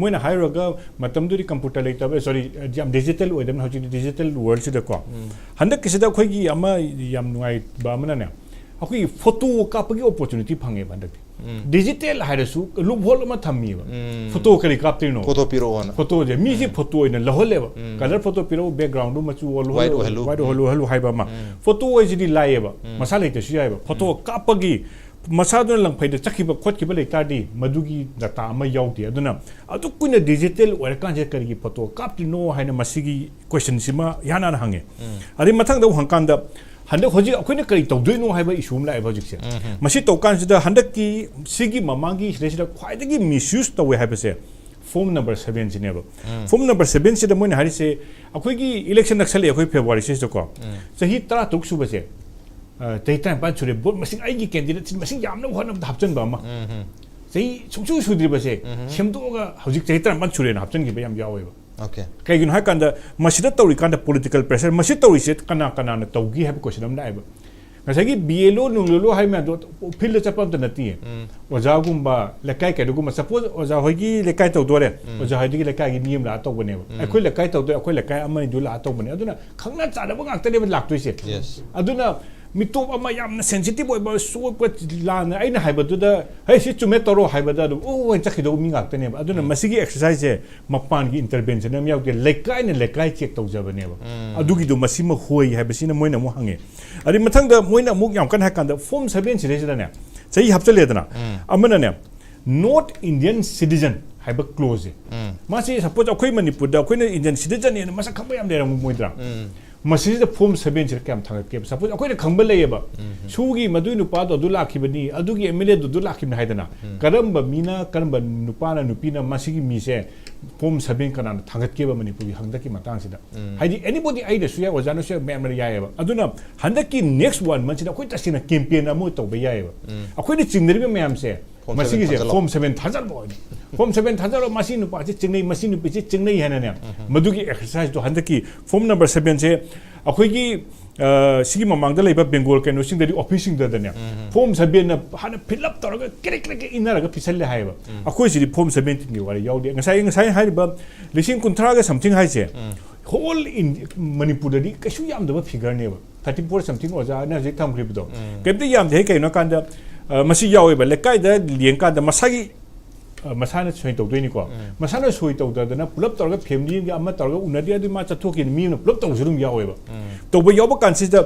moina hairoga matam duri computer like tabe sorry yam digital oidam hoji digital world sida ko handak kisida khoi gi ama yam nuai ba mana ne akoi photo kapagi opportunity phange handak digital hairesu loophole ma thammi ba photo kari kapti no photo piro ona photo je mi ji photo ina lahole ba color photo piro background ma chu white holu haiba ma photo ji di lai ba masala ite su yai ba photo kapagi masado lang phaida chakhiba khotkiba leitadi madugi data ama yaudi aduna adu kuina digital werkan je kari photo kapti no haina masigi question sima yana na hange ari mathang da hangkan da handa hoji akoina kari tawdoino haiba issue lai ba jikse masi tokan sida handa ki sigi mamangi resida khwaidagi misuse tawe haiba se form number 7 jineba form number 7 sida moina hari se akoigi election naksali akoi February se ko sahi 13 suba se daytime ban chure bot masing aigi candidate masing yamna hona hapchen ba ma sei chungchu sudri ba se semdo ga hojik daytime ban chure na hapchen gi ba yam yawe ba okay kai gun ha kan da masida tawri kan da political pressure masid tawri set kana kana na tawgi have question am dai ba ngasagi BLO nunglo hai ma do phil chapam ta nati oja gumba lekai kai gumba suppose oja hoigi lekai taw dore oja hoigi lekai gi niyam la taw bane ba akoi lekai taw do akoi lekai amani do la taw bane aduna khangna cha da ba ngak ta ne ba lak toi se aduna mitop ama yamna sensitive oiba so pat lana aina haibadu da hey si chume toro haibada do o chakhido mi ngak tane aduna masigi exercise je mapan gi intervention am yaw ke lekai ne lekai check taw jabane ba adugi do masima hoi haibasina moina mo hange ari mathang da moina muk yam kan ha kan da form 7 sire ne sei hapchale dana amana ne not Indian citizen haiba close masi suppose akoi manipur da akoi Indian citizen ne masa khamba yam le ram moidra मसीद form 7 से क्या थांगके suppose अखोय खंब लेबा Swiggy मदुई नुपा दो लाखिबनी अदुगी MLA दो लाखिबनी हाइदना करम मीना करम नुपाना नुपीना मसीगी मीसे form 7 कना थांगके मणिपुरी हंदकी मतंग सिदा हाइदि एनीबॉडी आई द सुया ओजानो से मैम यायबा अदुना हंदकी नेक्स्ट वन मंथ अखोय तसिना कैंपेन अमो तौबा यायबा अखोय चिंगदरिबा मैम से मसीगी से फॉर्म 7 थाजल बॉय फॉर्म 7 थाजल मसी नुपा से चिंगनै मसी नुपी से चिंगनै हैना मदुगी एक्सरसाइज तो हंदकी फॉर्म नंबर 7 से अखोगी सिगी ममांगदा लेबा बेंगोल कैनो सिंगदरी ऑफिसिंग ददने फॉर्म 7 ना हाना फिल अप तौरगा केरे केरे इनरगा फिसले हायबा अखोई सिदी फॉर्म 17 की वारी याउदे ngसाई हाइबा लिसिंग कुंथरा गा समथिंग हाइसे होल इन मणिपुर दी कशु याम दबा फिगर नेबा 34 समथिंग ओजा ना जे थमख्रिबदो केबदे याम दे कैनो कांदा मसी यावेबा लेकाइदा लियंकादा मसागी मसाना सोई तौदोइनी को मसाना सोई तौदना पुलप तौरगा फैमिली गा अमा तौरगा उनदी अदि मा चथोकी मीना पुलप तौजुरुम यावेबा तौबा यावबा कांसिदा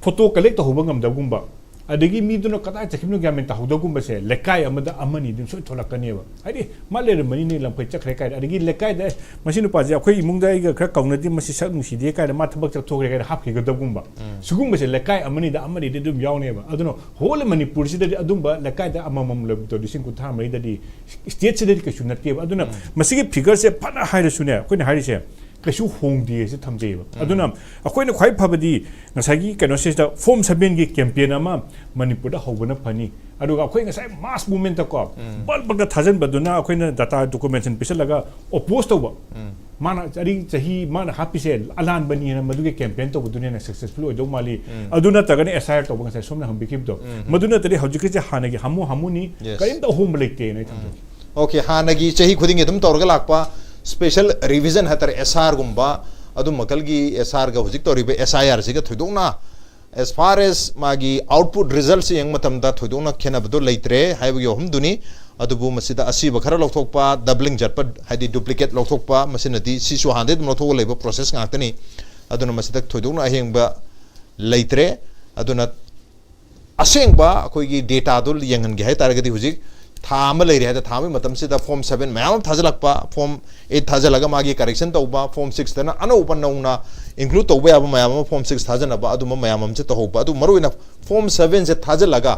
फोटो कलेक्ट तौबा ngमदगुंबा अदगी मीदुना कदा चखिमनो ग्यामेन तौदगुंबा से लेकाय अमदा अमनी दिन सोई थोलकनेबा आइदि मालेर मनी ने लंफै चखरे काय अदगी लेकाय दा मसिनु पाजे अखोई इमुंगदा इगा खरा कौनदी मसि सक नुसिदे काय मा थबक चथोकरे काय हाफि गदगुंबा सुगुंबा से लेकाय अमनी दा दुम यावनेबा अदुनो होल मणिपुर सिदा अदुंबा लेकाय दा अममम लबतो दिसिंग कुथा मई ददी स्टेट सिदा कशु नतेबा अदुना मसिगे फिगर से फना हाइरसुने अखोइना हाइरिसे कशु होंगदी से थमजेबा अदुना अखोइना ख्वाइ फबदी ngसागी कैनो सेदा फॉर्म 7 की कैंपेन अमा मणिपुर दा होबना फनी अदुगा अखोइ ngसाइ मास मूवमेंट को बलबगा थाजन बदुना अखोइना डाटा डॉक्यूमेंटेशन पिसलगा ओपोज तोबा माना अरी चही माना हापिसे अलान बनी ना मदुगे कैंपेन तो बदुने ना सक्सेसफुल ओदो माली अदुना तगने एसआईआर तो ngसाइ सोमना हम बिकिबदो मदुना तरी हौजिके जे हानगी हमूनी करिम तो होम लेते ने थमदो ओके हानगी चही खुदिंग एकदम तौरगा लाकपा स्पेशल रिविजन हतर एसआर गुंबा अदु मकलगी एसआर गा हुजिक तौरिबे एसआईआर सिगा थुदोंना एज फार एज मागी आउटपुट रिजल्ट्स यंग मतमदा थुदोंना खेनबदो लेत्रे हाइबगी हमदुनी अदुबु मसिदा असिबा खरा लौथोकपा डबलिंग जटपा हाइदि डुप्लीकेट लौथोकपा मसिनदी सिसु हांदे लौथोक लेबा प्रोसेस गातनी अदुना मसिदा थुदोंना अहेंगबा लेत्रे अदुना असेंगबा अखोइगी डेटा दो यंगन गे हाइ तारगदी हुजिक थाम लेरे है थाम मतम से फॉर्म 7 मैम थाजलकपा फॉर्म 8 थाजलगा मागी करेक्शन तौबा फॉर्म 6 तना अनौपन नौना इंक्लूड तौबा याबा मैम फॉर्म 6 थाजनबा अदुम मैम से तहोबा अदु मरुइना फॉर्म 7 से थाजलगा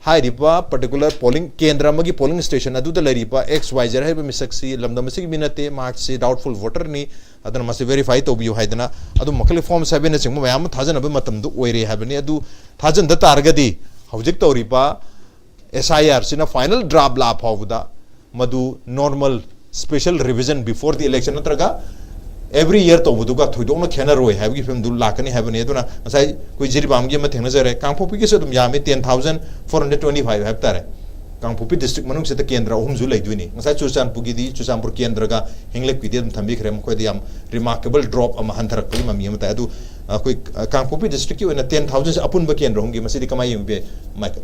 हाइरिबा पर्टिकुलर पोलिंग केंद्र मगी पोलिंग स्टेशन अदु द लेरिबा XYZ हाइबा मिसक्सी लमदम से बिनते मार्क से डाउटफुल वोटर नि अदन मसे वेरीफाई तौबियो हाइदना अदु मखले फॉर्म 7 ने सिंग मैम थाजनबा मतम दु ओइरे हाबनि अदु थाजन द तारगदी हौजिक तौरिबा SIR सिना फाइनल ड्राफ्ट ला फाउदा मधु normal special revision before the election नत्रगा एवरी ईयर तो बुदुगा थुदोंना खेना रोय हाबगी फिल्म दु लाकनी हाबने अदुना ngसाइ कोइ जिरिबामगी म थेंना जरे कांगपोपी के सदुम यामे 10425 हाब तारे कांगपोपी डिस्ट्रिक्ट मनुंग से केंद्र अहुम जु लैदुनी ngसाइ चुचानपुगी दी चुचानपुर केंद्रगा हेंगलेक पिदे थंबी खरेम कोइ दियाम रिमार्केबल ड्रॉप अम हंथरक पई ममी म तादु कोइ कांगपोपी डिस्ट्रिक्ट की ओना 10000 से अपुन ब केंद्र होंगी मसिदी कमाई यंबे माइकल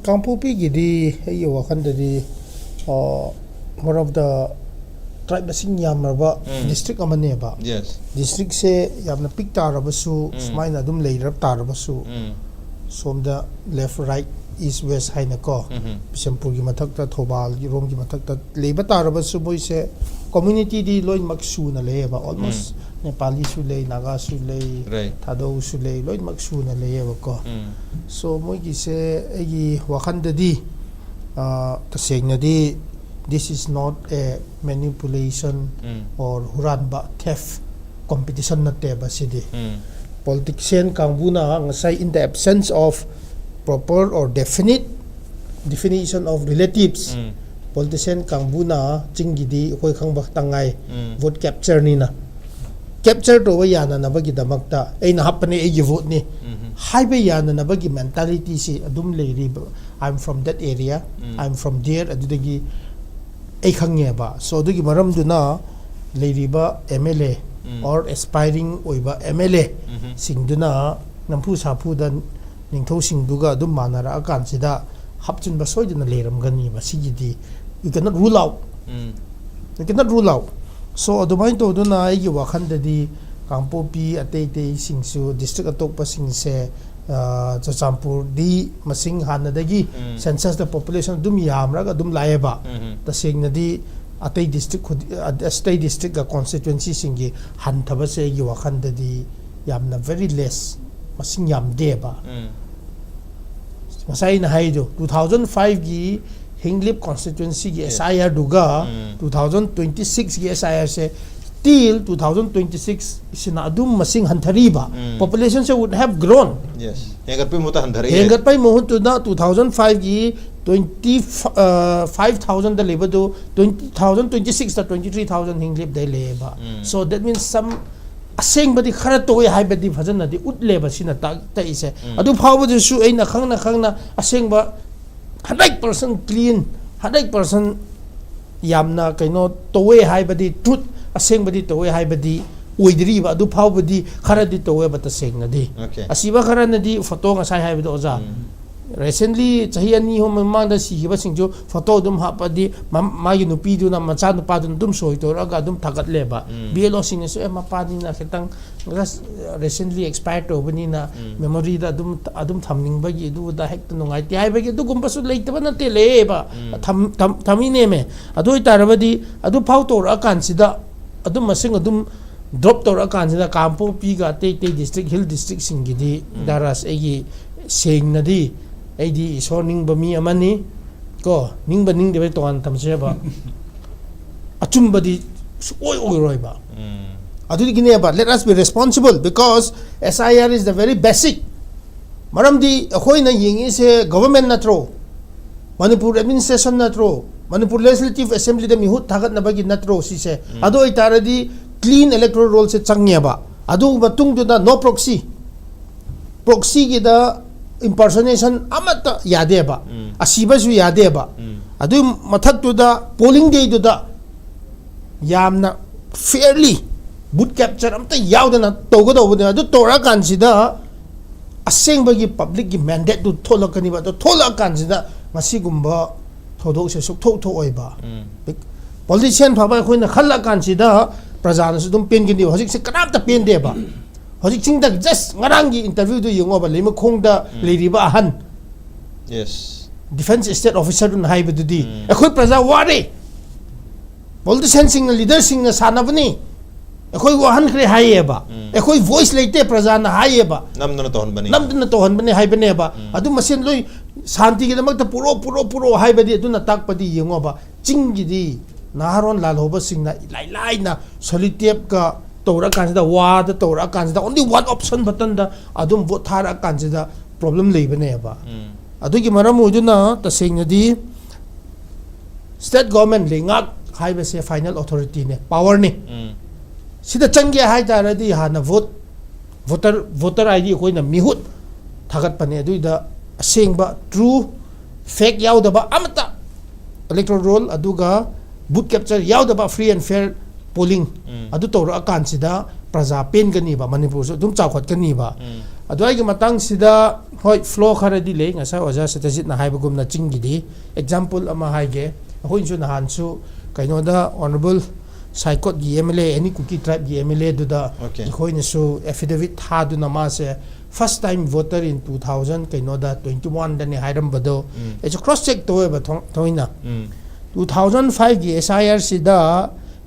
कांगपोपी गिदी ये वखंददी one of the tribe machine yamraba district amaneba yes district se yamna pick tarabasu smaina dum leirab tarabasu somda left right east west haina ko bisampur gi mathakta thobal gi rom gi mathakta leiba tarabasu boy se community di loin maksu na leba almost Nepali su lei Naga su lei Thadou su lei loin maksu na leba ko so moi gi se agi wakhandadi tasengna di this is not a manipulation or huranba theft competition na teba sidi politician kangbuna ngasai in the absence of proper or definite definition of relatives politician kangbuna chingidi koi khangba tangai vote capture ni na capture to wa yana na bagi damakta ai na hapne ai vote ni hai ba yana na bagi mentality si adum leiri I'm from that area I'm from there adudagi ai khangye ba so adugi maram duna leiriba MLA or aspiring oiba MLA singduna nampu sapu dan ningthau singduga adum manara akan sida hapchun ba soidina leiram gani ba sigidi you cannot rule out so adumain to duna ai gi wakhandadi kangpopi atei singsu district atokpa singse Chachampur di masing hanadagi census the population dum yamraga dum laeba tasengna di अतई district state district का constituency सिंगी हंथब से ये वखंददी यामना very less मसिंग याम देबा मसाई ना high जो 2005 की हिंगलिप कॉन्स्टिट्यूएंसी की SIR दुगा 2026 की SIR से till 2026 sina adum masing hanthariba population se would have grown yes hengar pe muta hanthari hengar pai mohun tu na 2005 gi 25,000 the labor do 2026 the 23,000 hinglip de leba so that means some aseng badi khara to hai badi bhajan di ut leba sina ta ta ise adu phaw bu su ai na khangna aseng ba 100% clean 100% yamna kaino to hai badi truth aseng badi to hai badi oidri ba adu phaw badi khara di to ba ta seng na di asiba khara na di photo nga sai hai badi oza recently chahi ani ho mang da si hiba singjo photo dum ha pa di ma gi nupi du na macha nu pa dum soi to ra ga dum thagat le ba blo sing so ma pa ni na khitang recently expired to bani na memory da adum thamning ba gi du da hek tu ngai ti hai ba gi du gum ba su leita ba na te le ba thami ne me adu tar ba di adu phaw to ra kan si da adum masing adum drop to ra kan si da kampo pi ga te district hill district sing gi di daras e gi seng na di ai di so ning ba mi amani ko ning ba ning de to an tham se ba achum ba di oi roi ba adu di gine ba let us be responsible because SIR is the very basic maram di khoi na ying se government na tro Manipur administration na tro Manipur legislative assembly de mi hut thagat na ba gi na tro si se adu ai tar di clean electoral roll se changya ba adu batung du da no proxy gi da impersonation amata yade ba asiba su yade ba adu mathak tu da polling day tu da yamna fairly boot capture amta yawdana togo do bu adu tora kan si da aseng ba gi public gi mandate tu tholakani ba to thola kan si da masi gumba thodok se suk thok oi ba politician phaba khoi na khalla kan si da praja na su dum pen gi ni hojik se kanam ta pen de ba hojik ching da just ngarang gi interview du yungo ba lema khong da leiri ba han yes defense state officer dun hai ba du di akhoi praja ware politician sing leader sing sana bani akhoi wa han khre hai ba akhoi voice leite praja na hai ba namdana to hon bani hai bane ba adu masin loi shanti gi damak ta puro hai ba di adu na tak pa di yungo ba ching gi di naharon lal hoba sing na lai na solitep ka tora kan da wa da tora kan da only one option button da adum vote thara kan da problem lei bane ba adu gi maram u na ta sing na di state government le ngak hai ba se final authority ne power ne sida changge hai ta ra di ha na voter ID koi na mihut thagat pane adu da aseng ba true fake yaw da ba amata electoral roll adu ga boot capture yaw da ba free and fair polling adu tora kan sida praja pen gani ba Manipur so dum chawkhat gani ba adu ai gi matang sida hoi flow khara di le nga sa oja satyajit na haiba gum na chingi di example ama haige hoi su na han su kaino da honorable saikot gi MLA any cookie tribe gi MLA du da hoi ne su affidavit ha du na ma se first time voter in 2000 kaino da 21 da ne hairam bado it's a cross check to ba thoina 2005 gi SIR sida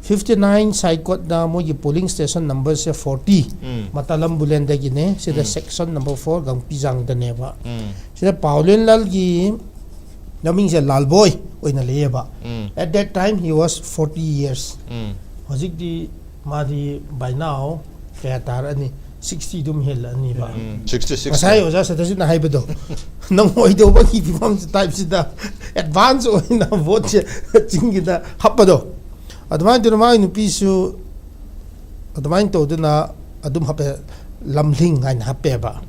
59 saikot da mo gi polling station number se 40 matalam bulen da gi ne sida section number 4 gang pijang da ne ba sida paulen lal gi naming se lalboy oina le ba at that time he was 40 years hojik di madi by now kaya tar ani 60 dum hel ani ba 66 sai oja satyajit na haiba do nang oi do ba ki bifam type sida advance oina vote chingi da hapado adman du ma nu pisu adman to du na adum hape lamling hain hape ba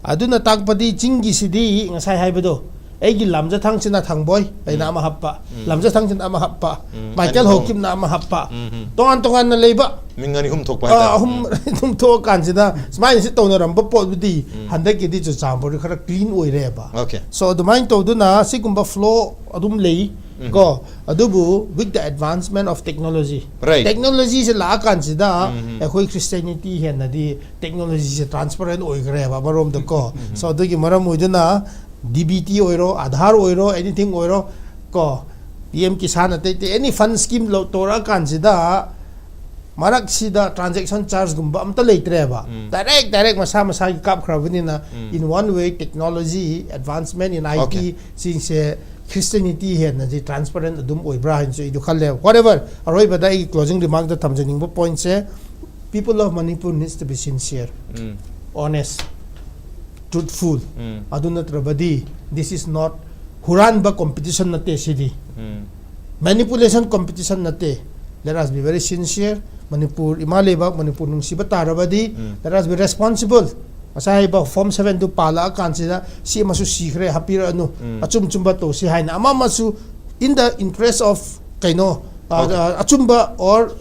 aduna takpadi chingi sidi ngasai haiba do egi lamjathang china thangboy aina ama happa lamjathang china ama happa Michael Hokim na ama happa tongan na leiba mingani hum thok pa hum thok kan sida smai si to na ramba pot di handa ki di chu chambor khara clean oi re ba okay so the mind to du na sigumba flow adum lei ko adubu with the advancement of technology technology se la kan sida ekhoi Christianity hen na di technology se transparent oi gre ba marom da ko so du gi maram oi na DBT oiro Aadhaar oiro anything oiro ko PM Kisan ate any fund scheme lo tora kansida marak sida transaction charge gumba amta leitre ba direct masa ki kap khrabini na in one way technology advancement in IT since Christianity here na the transparent dum oibra hin so idu khalle whatever aroi bada I closing remark da thamjaning bo point se people of Manipur needs to be sincere honest truthful aduna trabadi this is not huran ba competition nate sidi manipulation competition nate let us be very sincere Manipur imaleba Manipur nung sibata rabadi let us be responsible asai ba form 7 to pala kansida si masu sikre hapira anu achum to si haina ama masu in the interest of kaino achumba or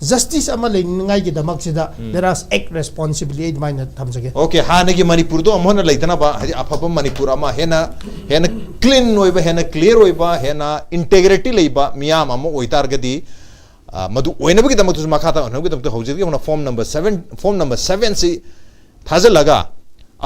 justice ama lengai gi damak sida let us act responsibly id mine thamjage okay hanagi Manipur do amhona leitana ba afaba Manipur ama hena clean oiba hena clear oiba hena integrity leiba miyam ama oitargadi madu oinabagi damak tu makata onabagi damak hojigi hona form number 7 si thazalaga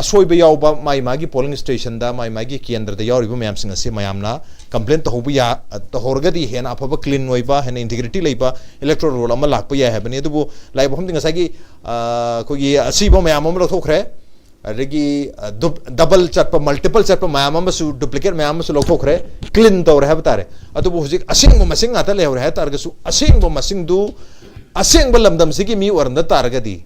asoiba yauba mai magi polling station da mai magi kendra da yauriba mayam singa se mayamna complaint to hobu ya to horgadi hena afaba clean oiba hena integrity leiba electoral roll ama lakpa ya habani dubu laiba homdinga sagi kogi asiba mayam am lothokre adagi double chatpa multiple chatpa mayam am su duplicate mayam su lothokre clean tawre habtare adubu hujik asing masing ata lehore ha targasu asing masing du asing lamdam sigi mi waranda targadi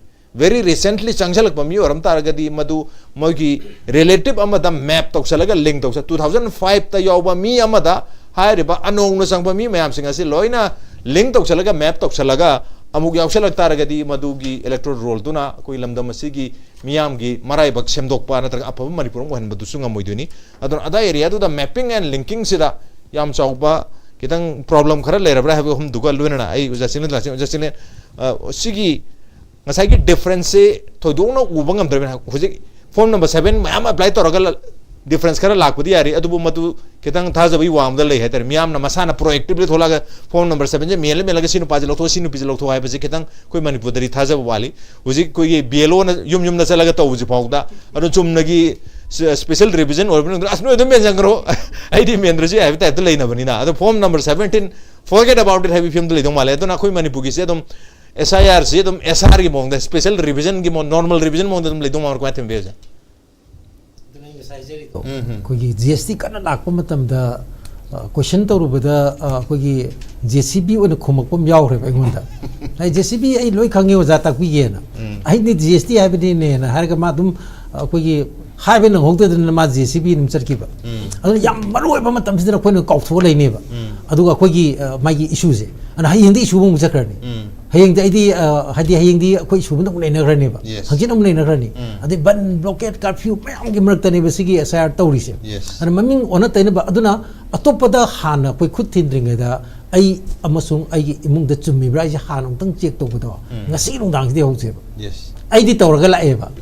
very recently changjalak pami oram taragadi madu mogi relative amada map toksalaga link toksa 2005 ta yawba mi amada hairiba anong no sangba mi mayam singa si loina link toksalaga map toksalaga amug yawsalak taragadi madugi electoral roll tuna koi lamdam asigi miyam gi marai bak semdok pa natraga apa Manipur mo han badu sunga moiduni adon ada area tu da mapping and linking sida yam chawba kitang problem khara lerabra have hum dugal luena ai ujasin sigi ngasai difference se thodong na ubang am dren hujik form number 7 mayam apply toragal difference kara lakpudi yari adubu matu kitang thajabi wam da lei heter miyam na masana proactively tholaga form number 7 je mele melaga sinu paj lokto sinu pij lokto hai baje kitang koi Manipur dari thajab wali hujik koi belo na yum na chalaga to uji phauda adu chumnagi special revision or asno edum menjangro id mendraji hai ta leina bani na adu form number 17 forget about it have film le dong male adu na koi Manipur gi se dum SIR sih tuh SR gitu mong, special revision gitu, normal revision mong tuh melidung mark macam biasa. Kogi GST karena lakpa matam da question tahu beda kogi JCB wana khomak pom jauh rep engon da. Nah JCB ai loi kange wajar tak biye na. Ai ni GST ai bedi ne na harga matum kogi hai ben ngong tu dan ma JCB nim cer kiba. Ado yang baru apa matam sih na kau ni kau tu lagi ni ba. Ado kogi magi issue je. Ana hai yang di issue mong cakar ni. Hayang di hayang di kau isu pun tak boleh nak rani ba, hangin tak boleh nak rani. Adi ban blockade curfew, macam gimana tani bersegi SIR tahu risih. Ada memang orang tani ba, aduna atau pada hana kau ikut tindring ada, ai amasung ai imung dah cumi berai hana orang cek tu betul. Ngasih orang dah kita hujur. Ai di tahu raga lai ba,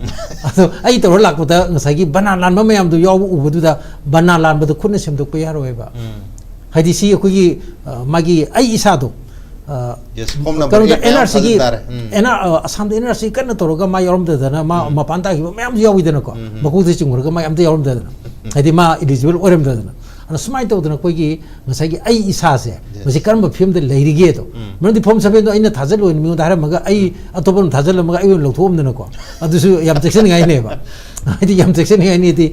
atau ai tahu raga betul ngasih banalan mana yang tu yaw ubu tu dah banalan betul kau nasi betul payah roy ba. Hadi si aku magi ai isado. Kalau dah NRC ki, asam NRC kan tu orang mai orang tu dah, ma pantai ki, macam jauh itu nak, makuk tu cungur, kan mai am tu orang tu dah, jadi ma eligible orang tu dah. Anak semai tu dah kau ki, ngasih ai isas ya, masih kan film tu lahir gitu. Mereka di form sampai tu ini thazal loh, ini dah maga ai atau pun thazal maga ai log tu nak kau, aduh tu yang section ni ini ba, jadi yang section ni ini ti,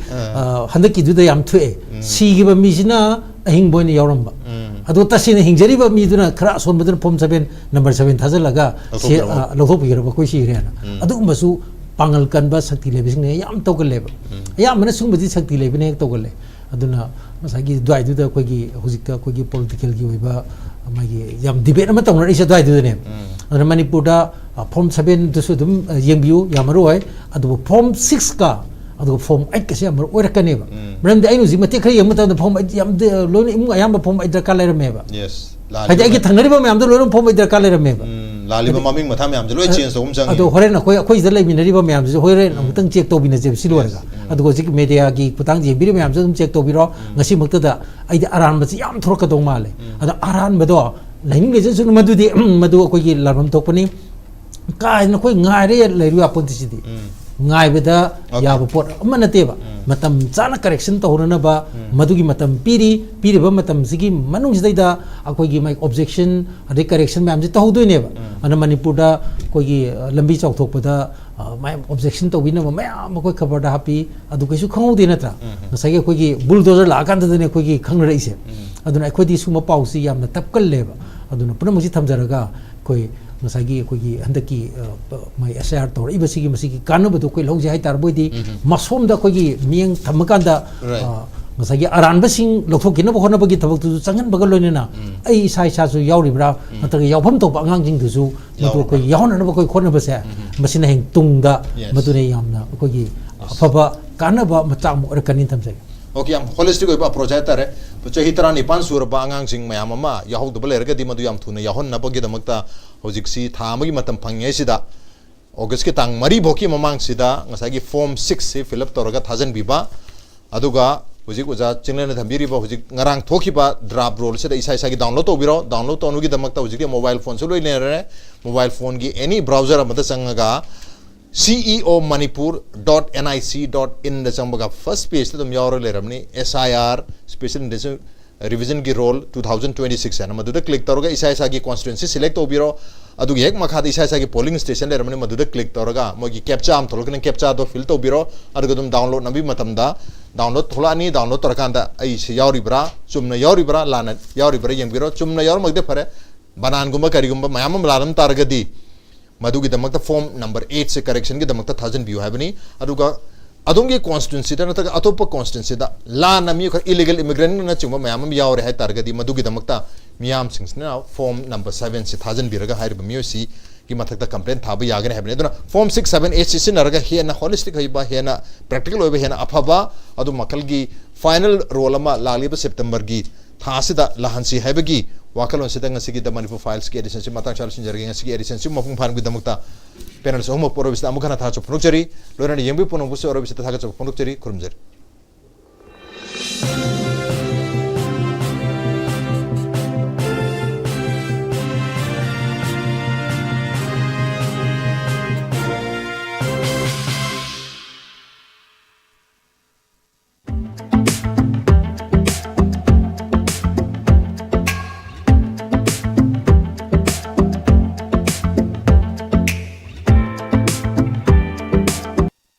hendak kita tu yang tu si kita misina hing boy ni orang ba. Aduh tasih ni hingjari ba mi tu na keras on betul form 7 number 7 thazal laga si lokho pikir ba koi si riana. Aduh masu pangalkan ba sakti lebih ni yang tahu keleb. Yang mana sung beti sakti lebih ni tahu keleb. Aduh na masagi dua itu dah koi hujika koi political ki ba magi yang debate nama tahu na isa dua itu ni. Aduh Manipur dah form 7 tu sudum yang biu yang maruai. Aduh form 6 ka. Aduh form 8 kasi amar orang kan ni ba. Mereka dia ini sih mati kaya yang mata form 8 yang dia loan imu ayam ba form 8 dah kalah ramai ba. Yes. Hadi lagi thang nari ba ayam tu loan form 8 dah kalah ramai ba. Lali ba maming mata ayam jadi change tu umsang. Aduh horen aku jadi lagi nari ba ayam tu horen aku teng cek tu bina cek siluar ka. Aduh kau cek media ki putang je biri ayam tu cek tu biro ngasi makta dah. Aida aran macam ayam thor ka dong male. Aduh aran bedo. Lain ni je madu di madu aku ki laram tu pun ni. Kau nak kau ngari lari apa tu sih di. ngaibeda ya pot amana teba matam chana correction to horana ba madugi matam piri ba matam sigi manung sidaida akoi gi mai objection ade correction mam ji to hodoi ne ba ana manipur da koi gi lambi chok thok pada mai objection to wina ma ma koi khabar da happy adu kaisu khangau de natra nasai koi gi bulldozer la kan da ne koi gi khang rai se aduna koi di suma pausi yamna tapkal leba aduna puna musi thamjaraga koi nasagi koi handaki mai SR tor ibasigi masigi kanabadu koi longje hai tarboidi masom da koi mieng thamakanda nasagi aran basing lokthokina bokhona bagi thabak tu changan bagal loinena ai sai sa su yauribra nataga yawpham to angang jing tu su madu koi yawna na koi khona base masina heng tungda madune yamna koi afaba kanaba macham orkanin thamjai okay am holistic oi ba project are chahi tara ni pan sur ba angang sing mayam ma yahok do bler ga di madu yam thuna yahon na bagi damakta hojik si thamagi matam phangye sida august ki tang mari boki mamang sida ngasagi form 6 se fill up toraga 1000 biba aduga hojik uja chinglen thambiri ba hojik ngarang thoki ba draft roll sida isa isa gi download to biro download to nugi damakta hojik mobile phone so loi ne mobile phone gi any browser amada sangaga ceomanipur.nic.in the chambaga first page to yawro leramni SIR special revision ki role 2026 and maduda click taroga isa isa ki constituency select obiro adu hek makha isa isa ki polling station leramni maduda click taroga mogi captcha am tholokne captcha do fill to biro adu dum download nabi matamda download tholani download torakanda ai se yawri bra chumna yawri bra lana yawri bra yem biro chumna yawr magde phare banan gumba kari gumba mayam laram targadi मधुगी दमकता form number 8 से correction की दमकता 1000 view है बनी अदुगा अदोंगे constituency दा नतगा अतोप constituency दा ला नमी illegal immigrant न चुंबा मयाम याव रे है तारगदी मधुगी दमकता मियाम सिंगसना फॉर्म नंबर 7 से 1000 बिरगा हाइर मियोसी की मथकता कंप्लेंट थाब यागने है बने दुना फॉर्म 6 7 8 से नरगा हेना होलिस्टिक हइबा हेना प्रैक्टिकल होबे हेना अफबा अदु मकल की फाइनल रोल अमा लालिब सितंबर की थासिदा लहनसी हैबगी वाकलों से तंग सिगी द मणिपुर फाइल्स की एडिशन से माता चाल सिंजरगे सिगी एडिशन से मफुंग फान बिदमुक्ता पैनल से होम पोरो बिस्ता अमुखना था चुपनुचरी लोरन यंबी पोनो बुसे और बिस्ता था चुपनुचरी खुरमजर